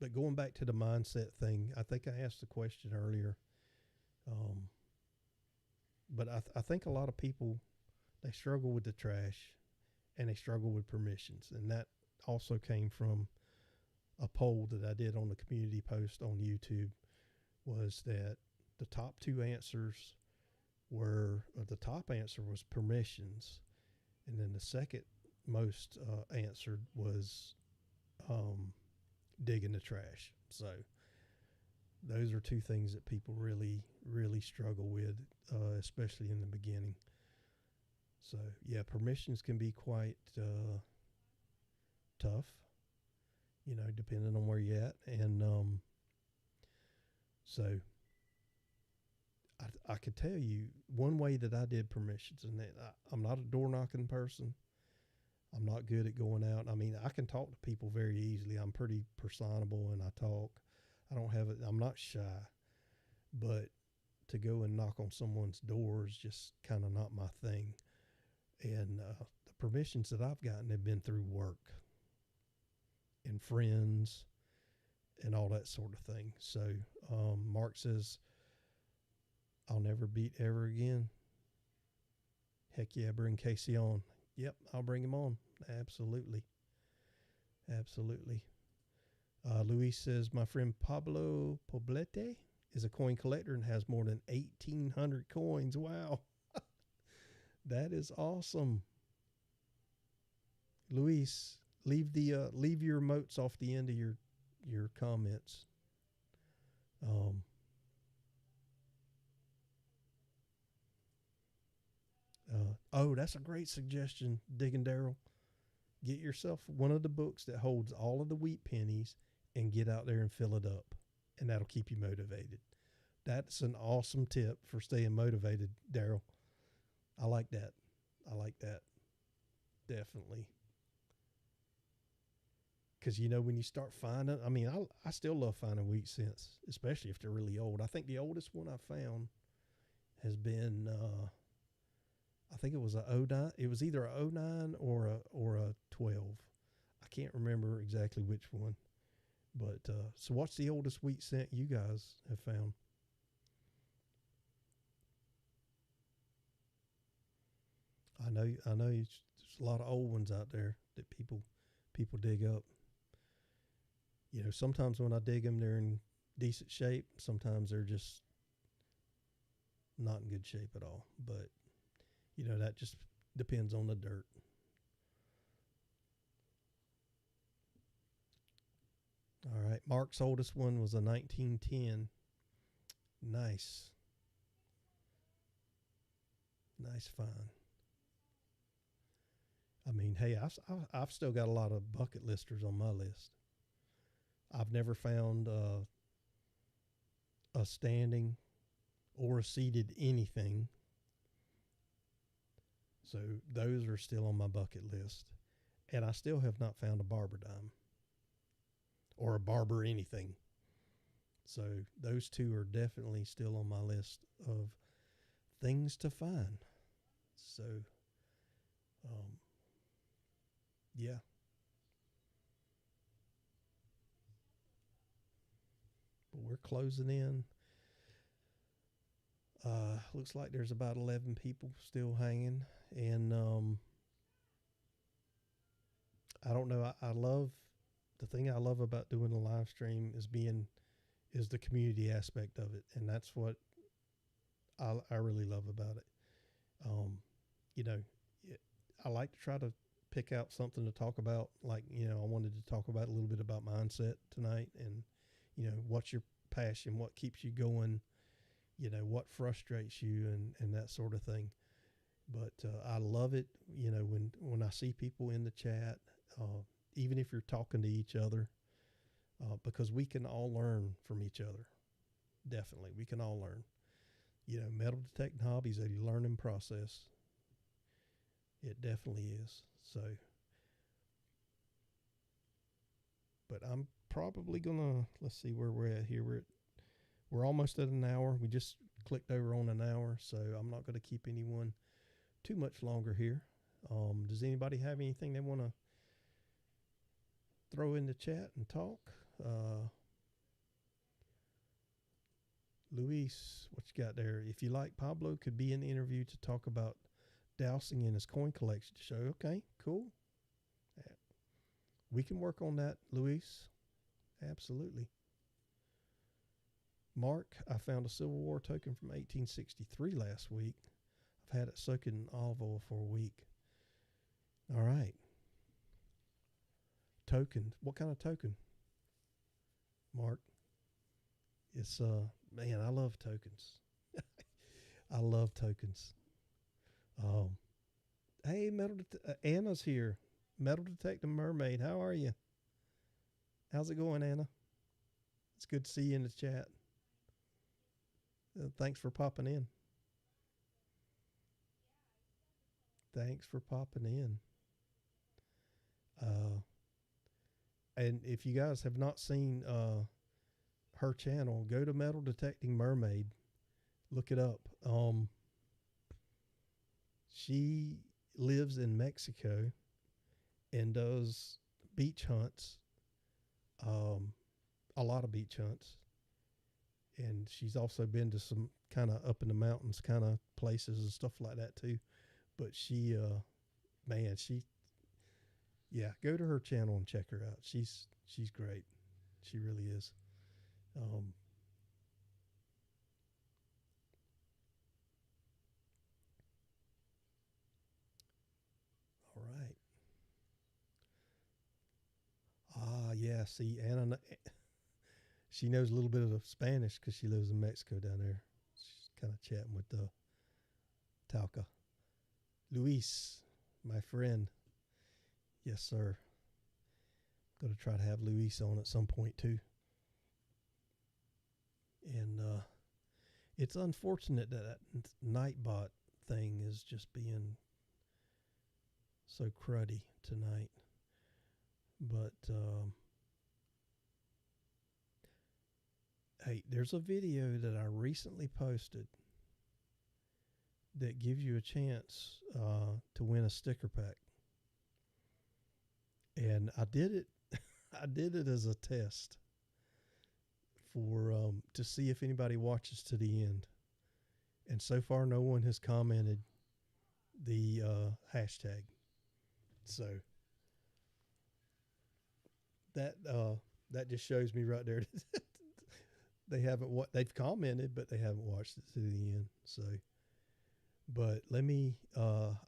But going back to the mindset thing, I think I asked the question earlier. But I think a lot of people, they struggle with the trash, and they struggle with permissions, and that also came from a poll that I did on the community post on YouTube. Was that the top two answers were, the top answer was permissions, and then the second most answered was digging the trash. So those are two things that people really struggle with, especially in the beginning. So yeah, permissions can be quite tough, you know, depending on where you're at. And so I could tell you one way that I did permissions, and that I'm not a door knocking person. I'm not good at going out. I mean, I can talk to people very easily. I'm pretty personable, and I talk. I don't have it. I'm not shy, but to go and knock on someone's door is just kind of not my thing. And the permissions that I've gotten have been through work and friends and all that sort of thing. So Mark says, I'll never beat ever again. Heck yeah, bring Casey on. Yep, I'll bring him on. Absolutely. Absolutely. Luis says, my friend Pablo Poblete is a coin collector and has more than 1,800 coins. Wow. That is awesome. Luis, leave your emotes off the end of your comments. Oh, that's a great suggestion, Digging Daryl. Get yourself one of the books that holds all of the wheat pennies and get out there and fill it up, and that'll keep you motivated. That's an awesome tip for staying motivated, Daryl. I like that. I like that. Definitely. Because, you know, when you start finding, I mean, I still love finding wheat cents, especially if they're really old. I think the oldest one I found has been, I think it was a 09. It was either a 09 or a 12. I can't remember exactly which one. But so what's the oldest wheat cent you guys have found? I know there's a lot of old ones out there that people dig up. You know, sometimes when I dig them, they're in decent shape. Sometimes they're just not in good shape at all. But, you know, that just depends on the dirt. All right. Mark's oldest one was a 1910. Nice. Nice find. I mean, hey, I've still got a lot of bucket listers on my list. I've never found a standing or a seated anything. So those are still on my bucket list. And I still have not found a barber dime or a barber anything. So those two are definitely still on my list of things to find. So, yeah. But we're closing in. Looks like there's about 11 people still hanging. And I don't know. I love, the thing I love about doing a live stream is the community aspect of it. And that's what I really love about it. You know, I like to try to pick out something to talk about. Like, you know, I wanted to talk about a little bit about mindset tonight, and, you know, what's your passion, what keeps you going, you know, what frustrates you, and that sort of thing. But I love it, you know, when I see people in the chat, even if you're talking to each other, because we can all learn from each other. Definitely, we can all learn. You know, metal detecting hobby is a learning process. It definitely is. So, but I'm probably gonna, let's see where we're at here. We're almost at an hour. We just clicked over on an hour, so I'm not going to keep anyone too much longer here. Does anybody have anything they want to throw in the chat and talk? Luis, what you got there? If you like, Pablo could be in the interview to talk about dousing in his coin collection show. Okay, cool. We can work on that, Luis. Absolutely. Mark, I found a Civil War token from 1863 last week. I've had it soaking in olive oil for a week. All right. Token. What kind of token, Mark? It's, man, I love tokens. I love tokens. Hey, Anna's here. Metal Detective Mermaid. How are you? How's it going, Anna? It's good to see you in the chat. Thanks for popping in. Thanks for popping in. And if you guys have not seen her channel, go to Metal Detecting Mermaid. Look it up. She lives in Mexico and does beach hunts a lot of beach hunts, and she's also been to some kind of up in the mountains kind of places and stuff like that too. But she, man, yeah, go to her channel and check her out. She's great. She really is. All right. Yeah. See, Anna, she knows a little bit of Spanish because she lives in Mexico down there. She's kind of chatting with Talca. Luis, my friend. Yes, sir. Going to try to have Luis on at some point too. And it's unfortunate that Nightbot thing is just being so cruddy tonight. But hey, there's a video that I recently posted that gives you a chance to win a sticker pack. And I did it I did it as a test for to see if anybody watches to the end. And so far no one has commented the hashtag. So that just shows me right there they haven't they've commented, but they haven't watched it to the end. So, but let me I'll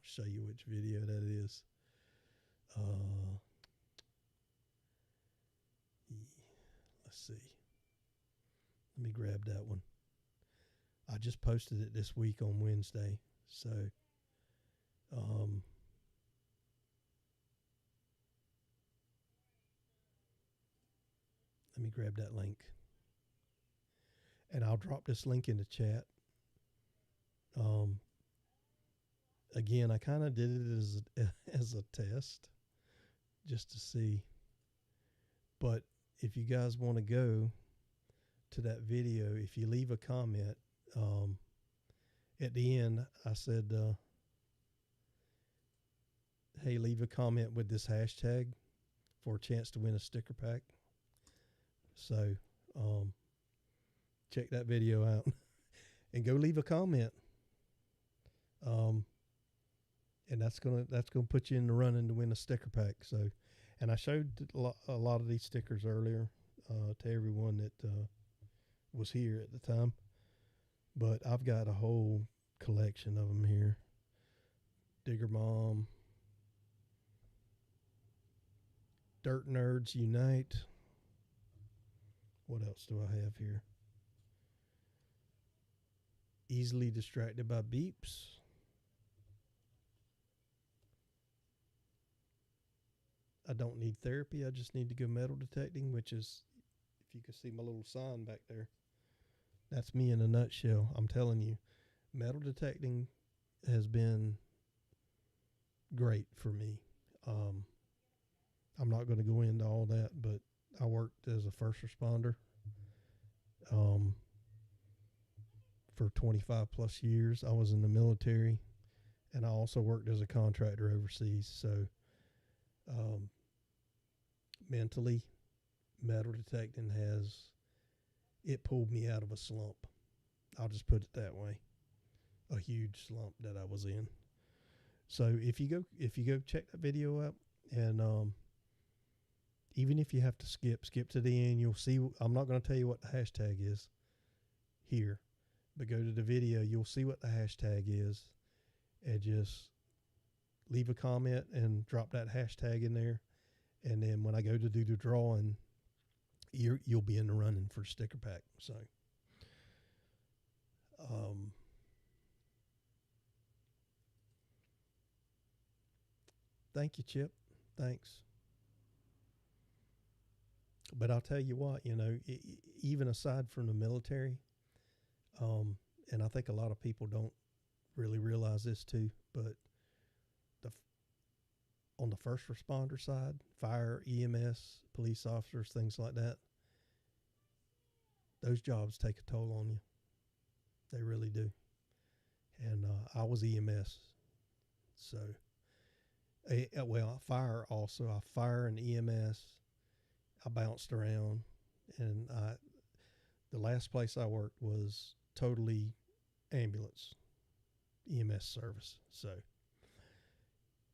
show you which video that is. Let's see. Let me grab that one. I just posted it this week on Wednesday. So, let me grab that link. And I'll drop this link in the chat. Again, I kind of did it as a test just to see. But if you guys want to go to that video, if you leave a comment, at the end, I said, hey, leave a comment with this hashtag for a chance to win a sticker pack. So, check that video out and go leave a comment. And that's gonna put you in the running to win a sticker pack. So, and I showed a lot of these stickers earlier to everyone that was here at the time. But I've got a whole collection of them here. Digger Mom, Dirt Nerds Unite. What else do I have here? Easily Distracted by Beeps. I don't need therapy. I just need to go metal detecting, which is, if you can see my little sign back there, that's me in a nutshell. I'm telling you, metal detecting has been great for me. I'm not going to go into all that, but I worked as a first responder for 25 plus years. I was in the military, and I also worked as a contractor overseas. So mentally, metal detecting it pulled me out of a slump. I'll just put it that way. A huge slump that I was in. So if you go check that video out, and even if you have to skip to the end, you'll see. I'm not going to tell you what the hashtag is here, but go to the video. You'll see what the hashtag is, and just leave a comment and drop that hashtag in there. And then when I go to do the drawing, you'll be in the running for sticker pack. So, thank you, Chip. Thanks. But I'll tell you what, even aside from the military, and I think a lot of people don't really realize this too, but on the first responder side, fire, EMS, police officers, things like that, those jobs take a toll on you. They really do. And I was EMS. So, fire also. I fire and EMS. I bounced around. and the last place I worked was totally ambulance EMS service. So,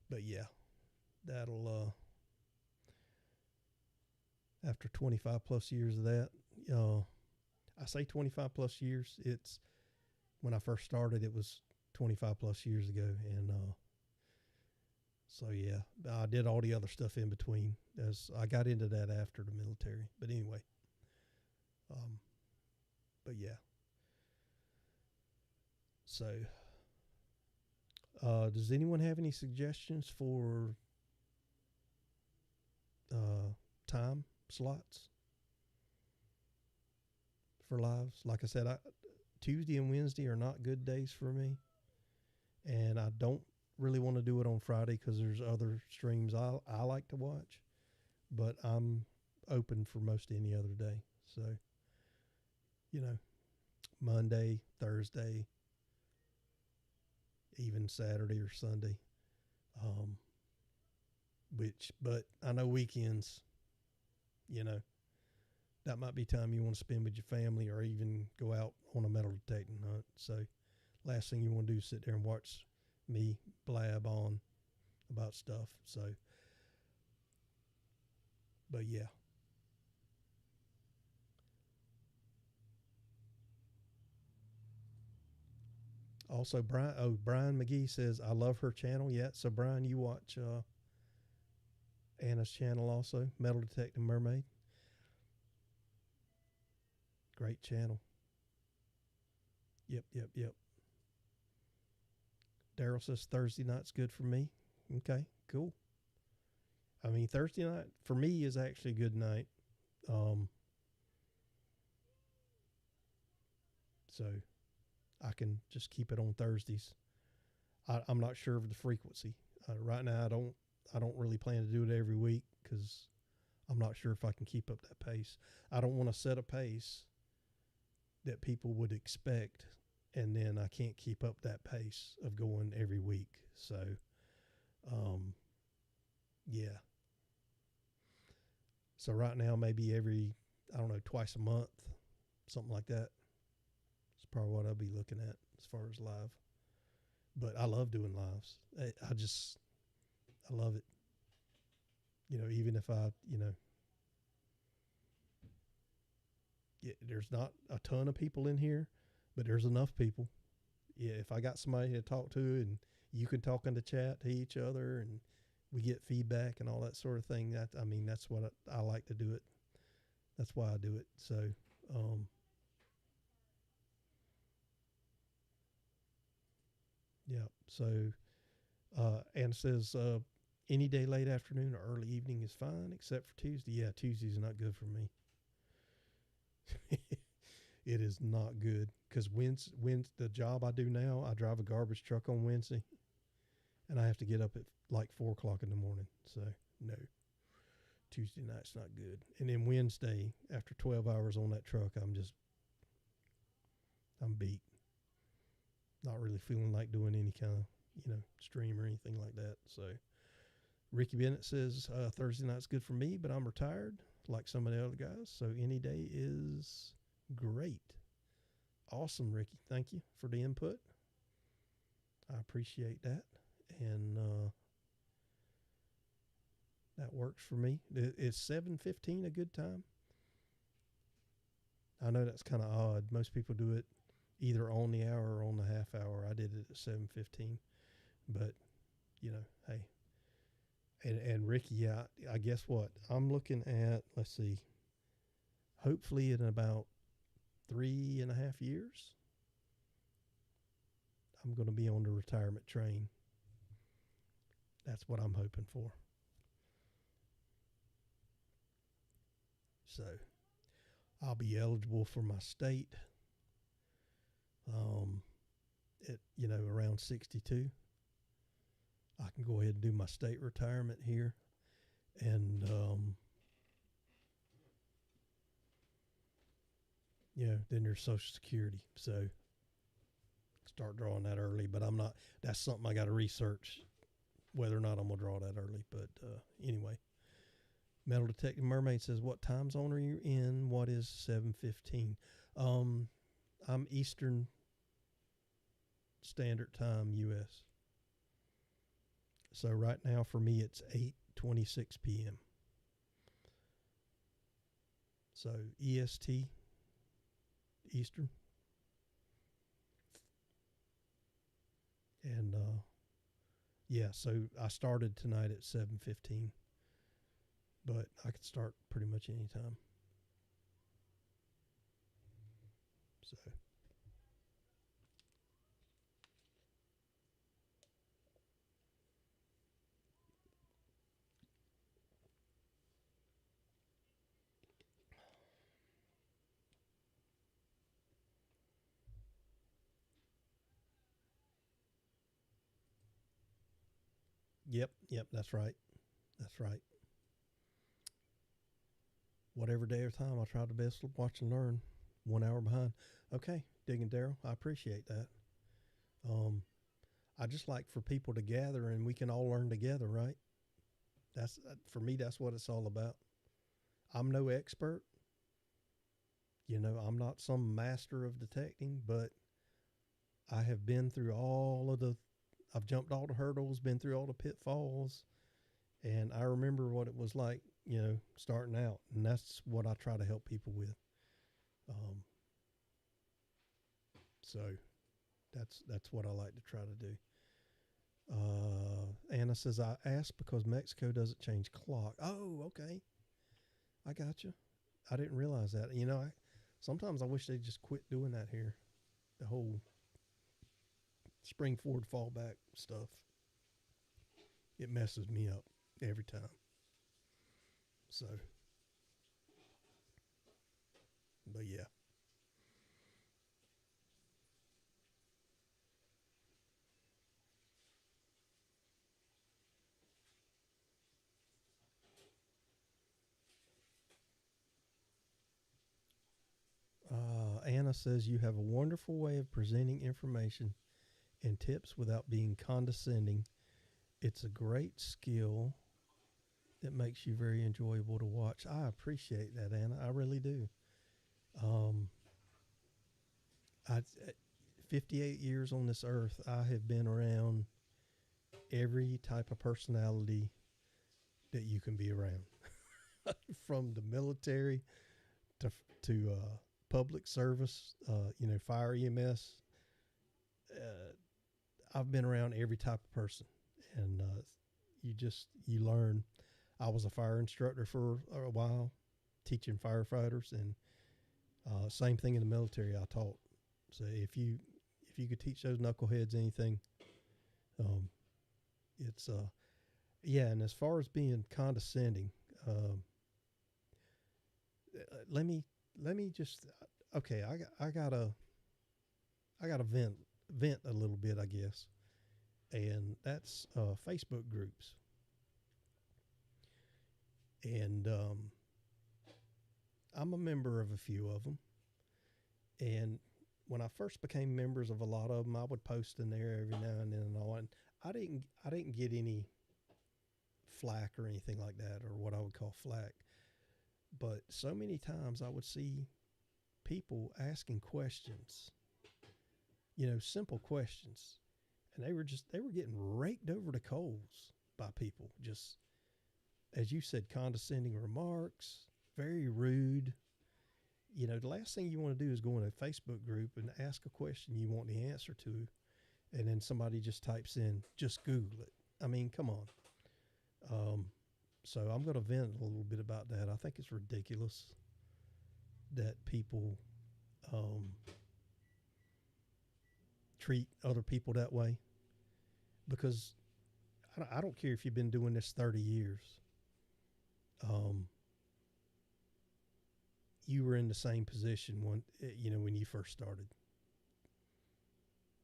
but yeah, that'll after 25 plus years of that, I say 25 plus years. It's when I first started, it was 25 plus years ago, and so yeah, I did all the other stuff in between. As I got into that after the military, but anyway, but yeah. So, does anyone have any suggestions for time slots for lives? Like I said, Tuesday and Wednesday are not good days for me, and I don't really want to do it on Friday because there's other streams I like to watch, but I'm open for most any other day. So, Monday, Thursday, even Saturday or Sunday. But I know weekends, that might be time you want to spend with your family or even go out on a metal detecting hunt. So last thing you want to do is sit there and watch me blab on about stuff. So, but yeah. Also, Brian McGee says, I love her channel. Yeah, so Brian, you watch Anna's channel also, Metal Detecting Mermaid. Great channel. Yep. Daryl says Thursday night's good for me. Okay, cool. I mean, Thursday night for me is actually a good night. So I can just keep it on Thursdays. I'm not sure of the frequency. Right now, I don't really plan to do it every week because I'm not sure if I can keep up that pace. I don't want to set a pace that people would expect, and then I can't keep up that pace of going every week. So, yeah. So right now, maybe every, twice a month, something like that. It's probably what I'll be looking at as far as live. But I love doing lives. I love it. Even if there's not a ton of people in here, but there's enough people. Yeah, if I got somebody to talk to and you can talk in the chat to each other and we get feedback and all that sort of thing, that's what I like to do it. That's why I do it. So, yeah. So, Anna says, any day late afternoon or early evening is fine except for Tuesday. Yeah, Tuesday's not good for me. It is not good because the job I do now, I drive a garbage truck on Wednesday and I have to get up at like 4:00 in the morning. So no, Tuesday night's not good. And then Wednesday, after 12 hours on that truck, I'm beat. Not really feeling like doing any kind of, stream or anything like that. So Ricky Bennett says, Thursday night's good for me, but I'm retired like some of the other guys. So any day is great. Awesome, Ricky. Thank you for the input. I appreciate that. And that works for me. Is 7:15 a good time? I know that's kind of odd. Most people do it either on the hour or on the half hour. I did it at 7:15. But, hey. And Ricky, yeah, I guess what? I'm looking at, let's see, hopefully in about 3.5 years, I'm going to be on the retirement train. That's what I'm hoping for. So I'll be eligible for my state at, around 62. I can go ahead and do my state retirement here. And, then there's Social Security. So start drawing that early, but that's something I got to research whether or not I'm going to draw that early. But anyway, Metal Detective Mermaid says, what time zone are you in? What is 7:15? I'm Eastern Standard Time, U.S. So right now for me it's 8:26 p.m. So EST, Eastern. And yeah, so I started tonight at 7:15, but I could start pretty much any time. So yep, that's right. That's right. Whatever day or time, I try the best to watch and learn. 1 hour behind. Okay, Digging Daryl, I appreciate that. I just like for people to gather and we can all learn together, right? That's for me. That's what it's all about. I'm no expert. You know, I'm not some master of detecting, but I have been through I've jumped all the hurdles, been through all the pitfalls, and I remember what it was like, you know, starting out, and that's what I try to help people with. So that's what I like to try to do. Anna says, I asked because Mexico doesn't change clock. Oh, okay. I got you. I didn't realize that. You know, sometimes I wish they'd just quit doing that here. The whole spring forward, fall back stuff. It messes me up every time. So, but yeah. Anna says, you have a wonderful way of presenting information and tips without being condescending. It's a great skill that makes you very enjoyable to watch. I appreciate that, Anna. I really do. I 58 years on this earth, I have been around every type of personality that you can be around, from the military to public service, you know, fire EMS. I've been around every type of person, and you learn. I was a fire instructor for a while, teaching firefighters, and same thing in the military. I taught. So if you could teach those knuckleheads anything, it's yeah. And as far as being condescending, let me just okay. I gotta vent a little bit, I guess, and that's Facebook groups. And I'm a member of a few of them. And when I first became members of a lot of them, I would post in there every now and then and all. And I didn't get any flack or anything like that, or what I would call flack. But so many times I would see people asking questions, you know, simple questions, and they were getting raked over the coals by people. Just as you said, condescending remarks, very rude. You know, the last thing you want to do is go in a Facebook group and ask a question you want the answer to, and then somebody just types in, just Google it. I mean, come on. So I'm going to vent a little bit about that. I think it's ridiculous that people treat other people that way, because I don't care if you've been doing this 30 years. You were in the same position when you first started.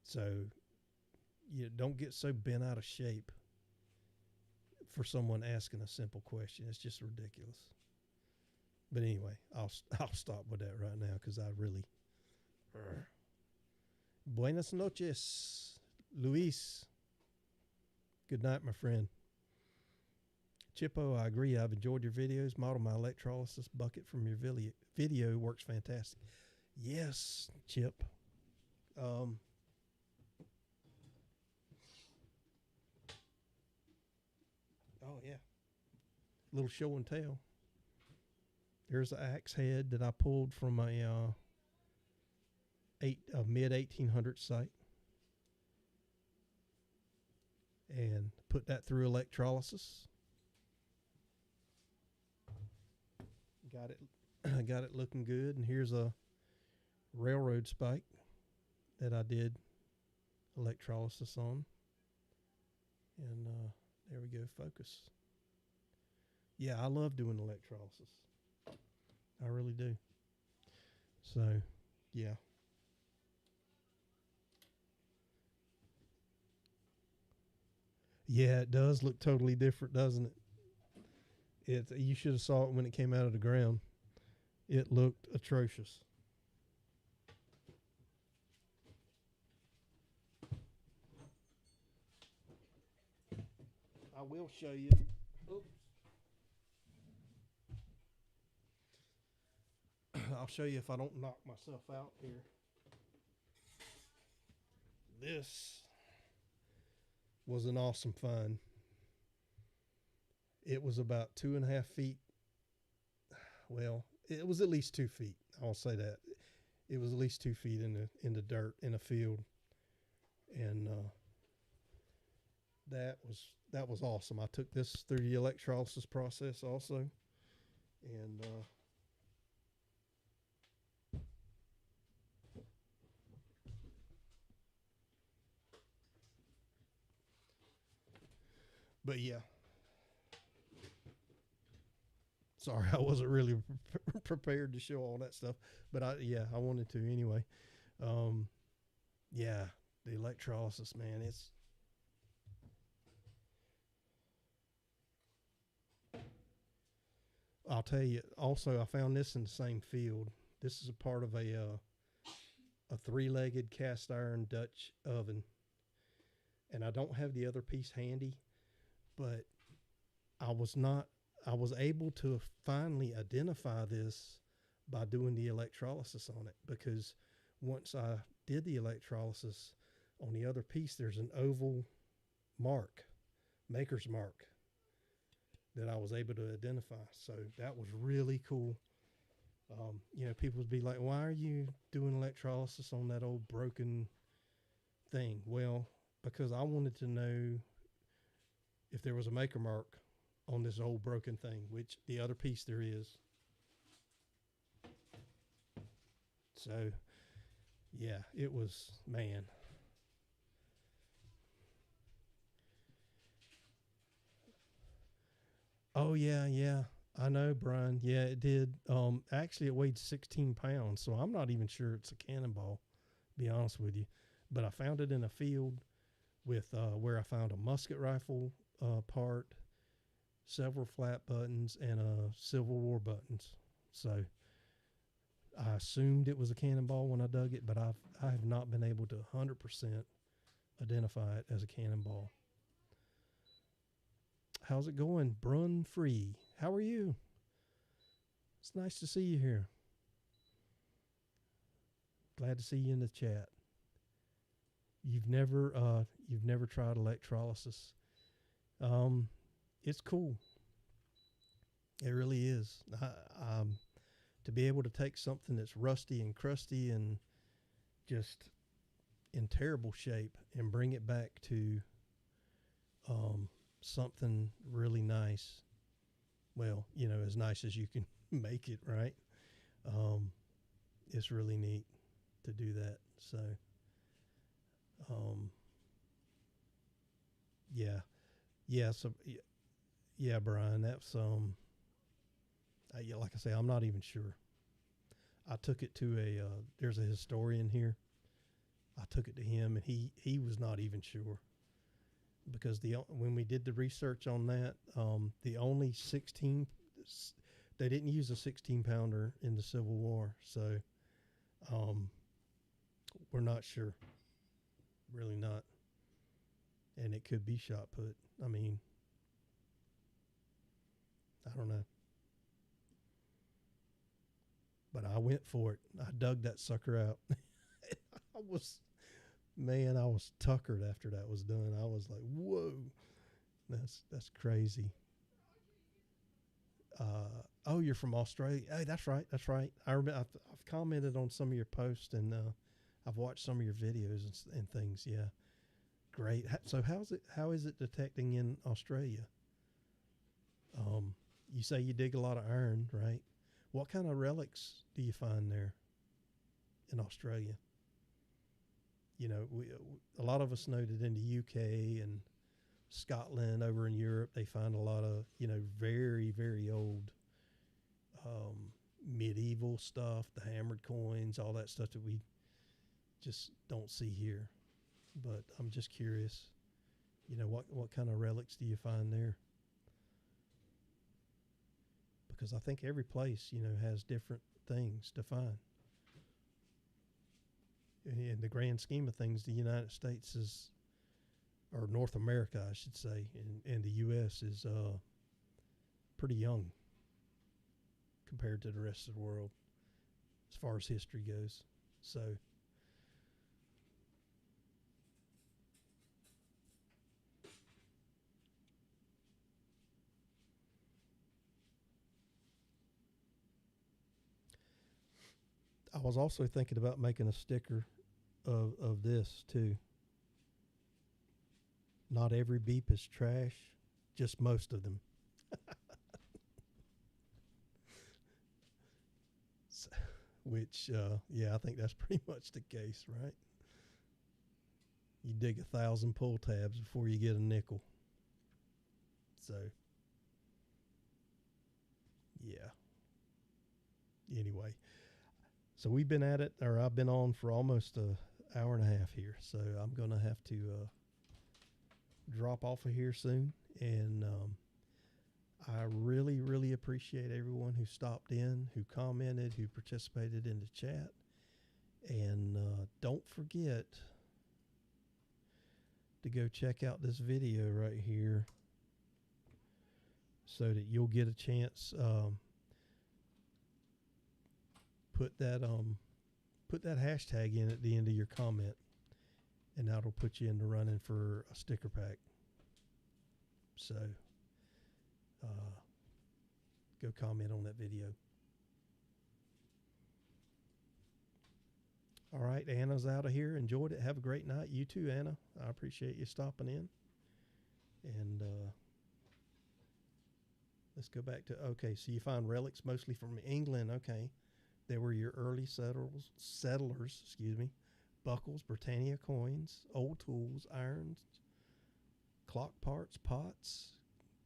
So you don't get so bent out of shape for someone asking a simple question. It's just ridiculous. But anyway, I'll stop with that right now, because I really. Buenas noches, Luis. Good night, my friend. Chippo, I agree. I've enjoyed your videos. Model my electrolysis bucket from your video works fantastic. Yes, Chip. Oh yeah, little show and tell. There's the axe head that I pulled from a mid 1800 site, and put that through electrolysis. Got it, got it looking good. And here's a railroad spike that I did electrolysis on. And there we go, focus. Yeah, I love doing electrolysis. I really do. So, yeah. Yeah, it does look totally different, doesn't it? You should have saw it when it came out of the ground. It looked atrocious. I will show you. Oops. I'll show you if I don't knock myself out here. This was an awesome find. It was about 2.5 feet. Well, it was at least 2 feet. I'll say that. It was at least 2 feet in the dirt in a field, and that was awesome. I took this through the electrolysis process also, and but yeah. Sorry, I wasn't really prepared to show all that stuff, but I wanted to anyway. Yeah, the electrolysis, man, it's I'll tell you. Also, I found this in the same field. This is a part of a 3-legged cast iron Dutch oven, and I don't have the other piece handy, but I was able to finally identify this by doing the electrolysis on it, because once I did the electrolysis on the other piece, there's an oval mark, maker's mark, that I was able to identify. So that was really cool. People would be like, why are you doing electrolysis on that old broken thing? Well, because I wanted to know if there was a maker mark on this old broken thing, which the other piece there is. So, yeah, it was, man. Oh, yeah. I know, Brian. Yeah, it did. Actually, it weighed 16 pounds, so I'm not even sure it's a cannonball, to be honest with you. But I found it in a field with where I found a musket rifle part, several flat buttons, and Civil War buttons. So I assumed it was a cannonball when I dug it, but I have not been able to 100% identify it as a cannonball. How's it going, Brun Free? How are you? It's nice to see you here. Glad to see you in the chat. You've never tried electrolysis. It's cool. It really is. To be able to take something that's rusty and crusty and just in terrible shape and bring it back to something really nice. Well, as nice as you can make it, right? It's really neat to do that. So, yeah, Brian, that's like I say, I'm not even sure. I took it to there's a historian here. I took it to him, and he was not even sure, because when we did the research on that, the only 16, they didn't use a 16-pounder in the Civil War, so we're not sure, really not, and it could be shot put. I mean, I don't know. But I went for it. I dug that sucker out. I was tuckered after that was done. I was like, whoa, that's crazy. Oh, you're from Australia. Hey, that's right. That's right. I remember I've commented on some of your posts, and I've watched some of your videos and things. Yeah, great. So how is it detecting in Australia? You say you dig a lot of iron, right? What kind of relics do you find there in Australia? You know, a lot of us know that in the UK and Scotland, over in Europe, they find a lot of, you know, very, very old medieval stuff, the hammered coins, all that stuff that we just don't see here. But I'm just curious, you know, what kind of relics do you find there? Because I think every place, you know, has different things to find. In the grand scheme of things, the United States is, or North America, I should say, and the U.S. is pretty young compared to the rest of the world as far as history goes. So I was also thinking about making a sticker of this too. Not every beep is trash, just most of them. So, which, yeah, I think that's pretty much the case, right? You dig 1,000 pull tabs before you get a nickel. So, yeah. Anyway, so we've been at it, or I've been on for almost an hour and a half here. So I'm going to have to drop off of here soon. And I really, really appreciate everyone who stopped in, who commented, who participated in the chat. And don't forget to go check out this video right here so that you'll get a chance. Put that hashtag in at the end of your comment, and that'll put you in the running for a sticker pack. So go comment on that video. All right, Anna's out of here. Enjoyed it. Have a great night. You too, Anna. I appreciate you stopping in. And let's go back to, okay, so you find relics mostly from England. Okay. They were your early settlers, excuse me, buckles, Britannia coins, old tools, irons, clock parts, pots,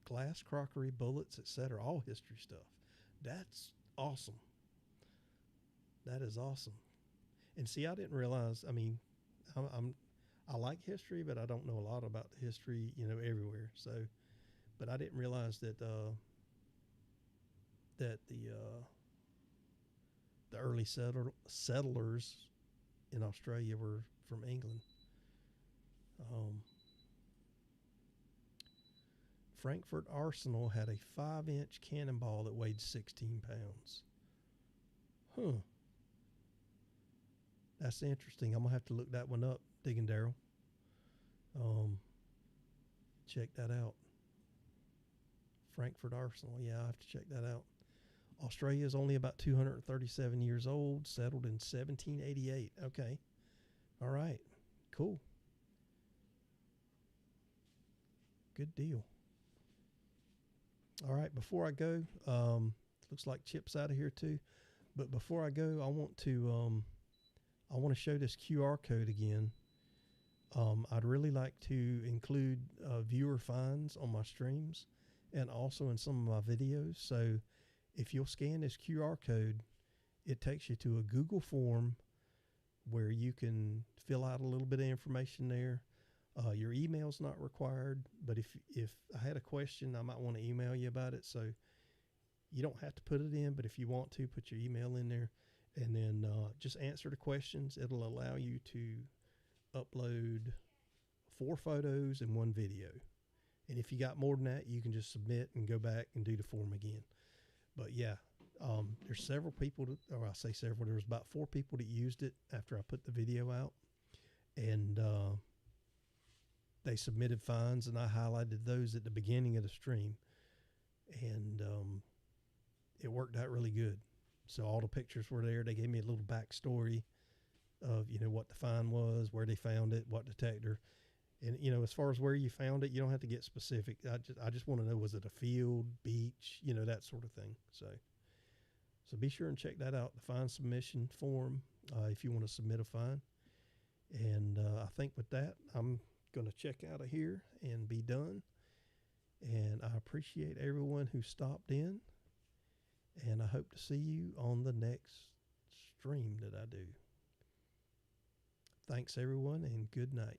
glass, crockery, bullets, etc. All history stuff. That's awesome. That is awesome. And see, I didn't realize. I mean, I like history, but I don't know a lot about the history, you know, everywhere. So, but I didn't realize that the early settlers in Australia were from England. Frankfurt Arsenal had a 5-inch cannonball that weighed 16 pounds. Huh. That's interesting. I'm going to have to look that one up, Digging Daryl. Check that out. Frankfurt Arsenal. Yeah, I have to check that out. Australia is only about 237 years old, settled in 1788. Okay. All right. Cool. Good deal. All right. Before I go, looks like Chip's out of here too. But before I go, I want to show this QR code again. I'd really like to include viewer finds on my streams and also in some of my videos. So if you'll scan this QR code, it takes you to a Google form where you can fill out a little bit of information there. Your email's not required, but if I had a question, I might want to email you about it. So you don't have to put it in, but if you want to, put your email in there, and then just answer the questions. It'll allow you to upload 4 photos and 1 video. And if you got more than that, you can just submit and go back and do the form again. But yeah, there's several people, or I say several, there was about 4 people that used it after I put the video out. And they submitted finds, and I highlighted those at the beginning of the stream. And it worked out really good. So all the pictures were there. They gave me a little backstory of, you know, what the find was, where they found it, what detector. And, you know, as far as where you found it, you don't have to get specific. I just want to know, was it a field, beach, you know, that sort of thing. So be sure and check that out, the find submission form, if you want to submit a find. And I think with that, I'm going to check out of here and be done. And I appreciate everyone who stopped in. And I hope to see you on the next stream that I do. Thanks, everyone, and good night.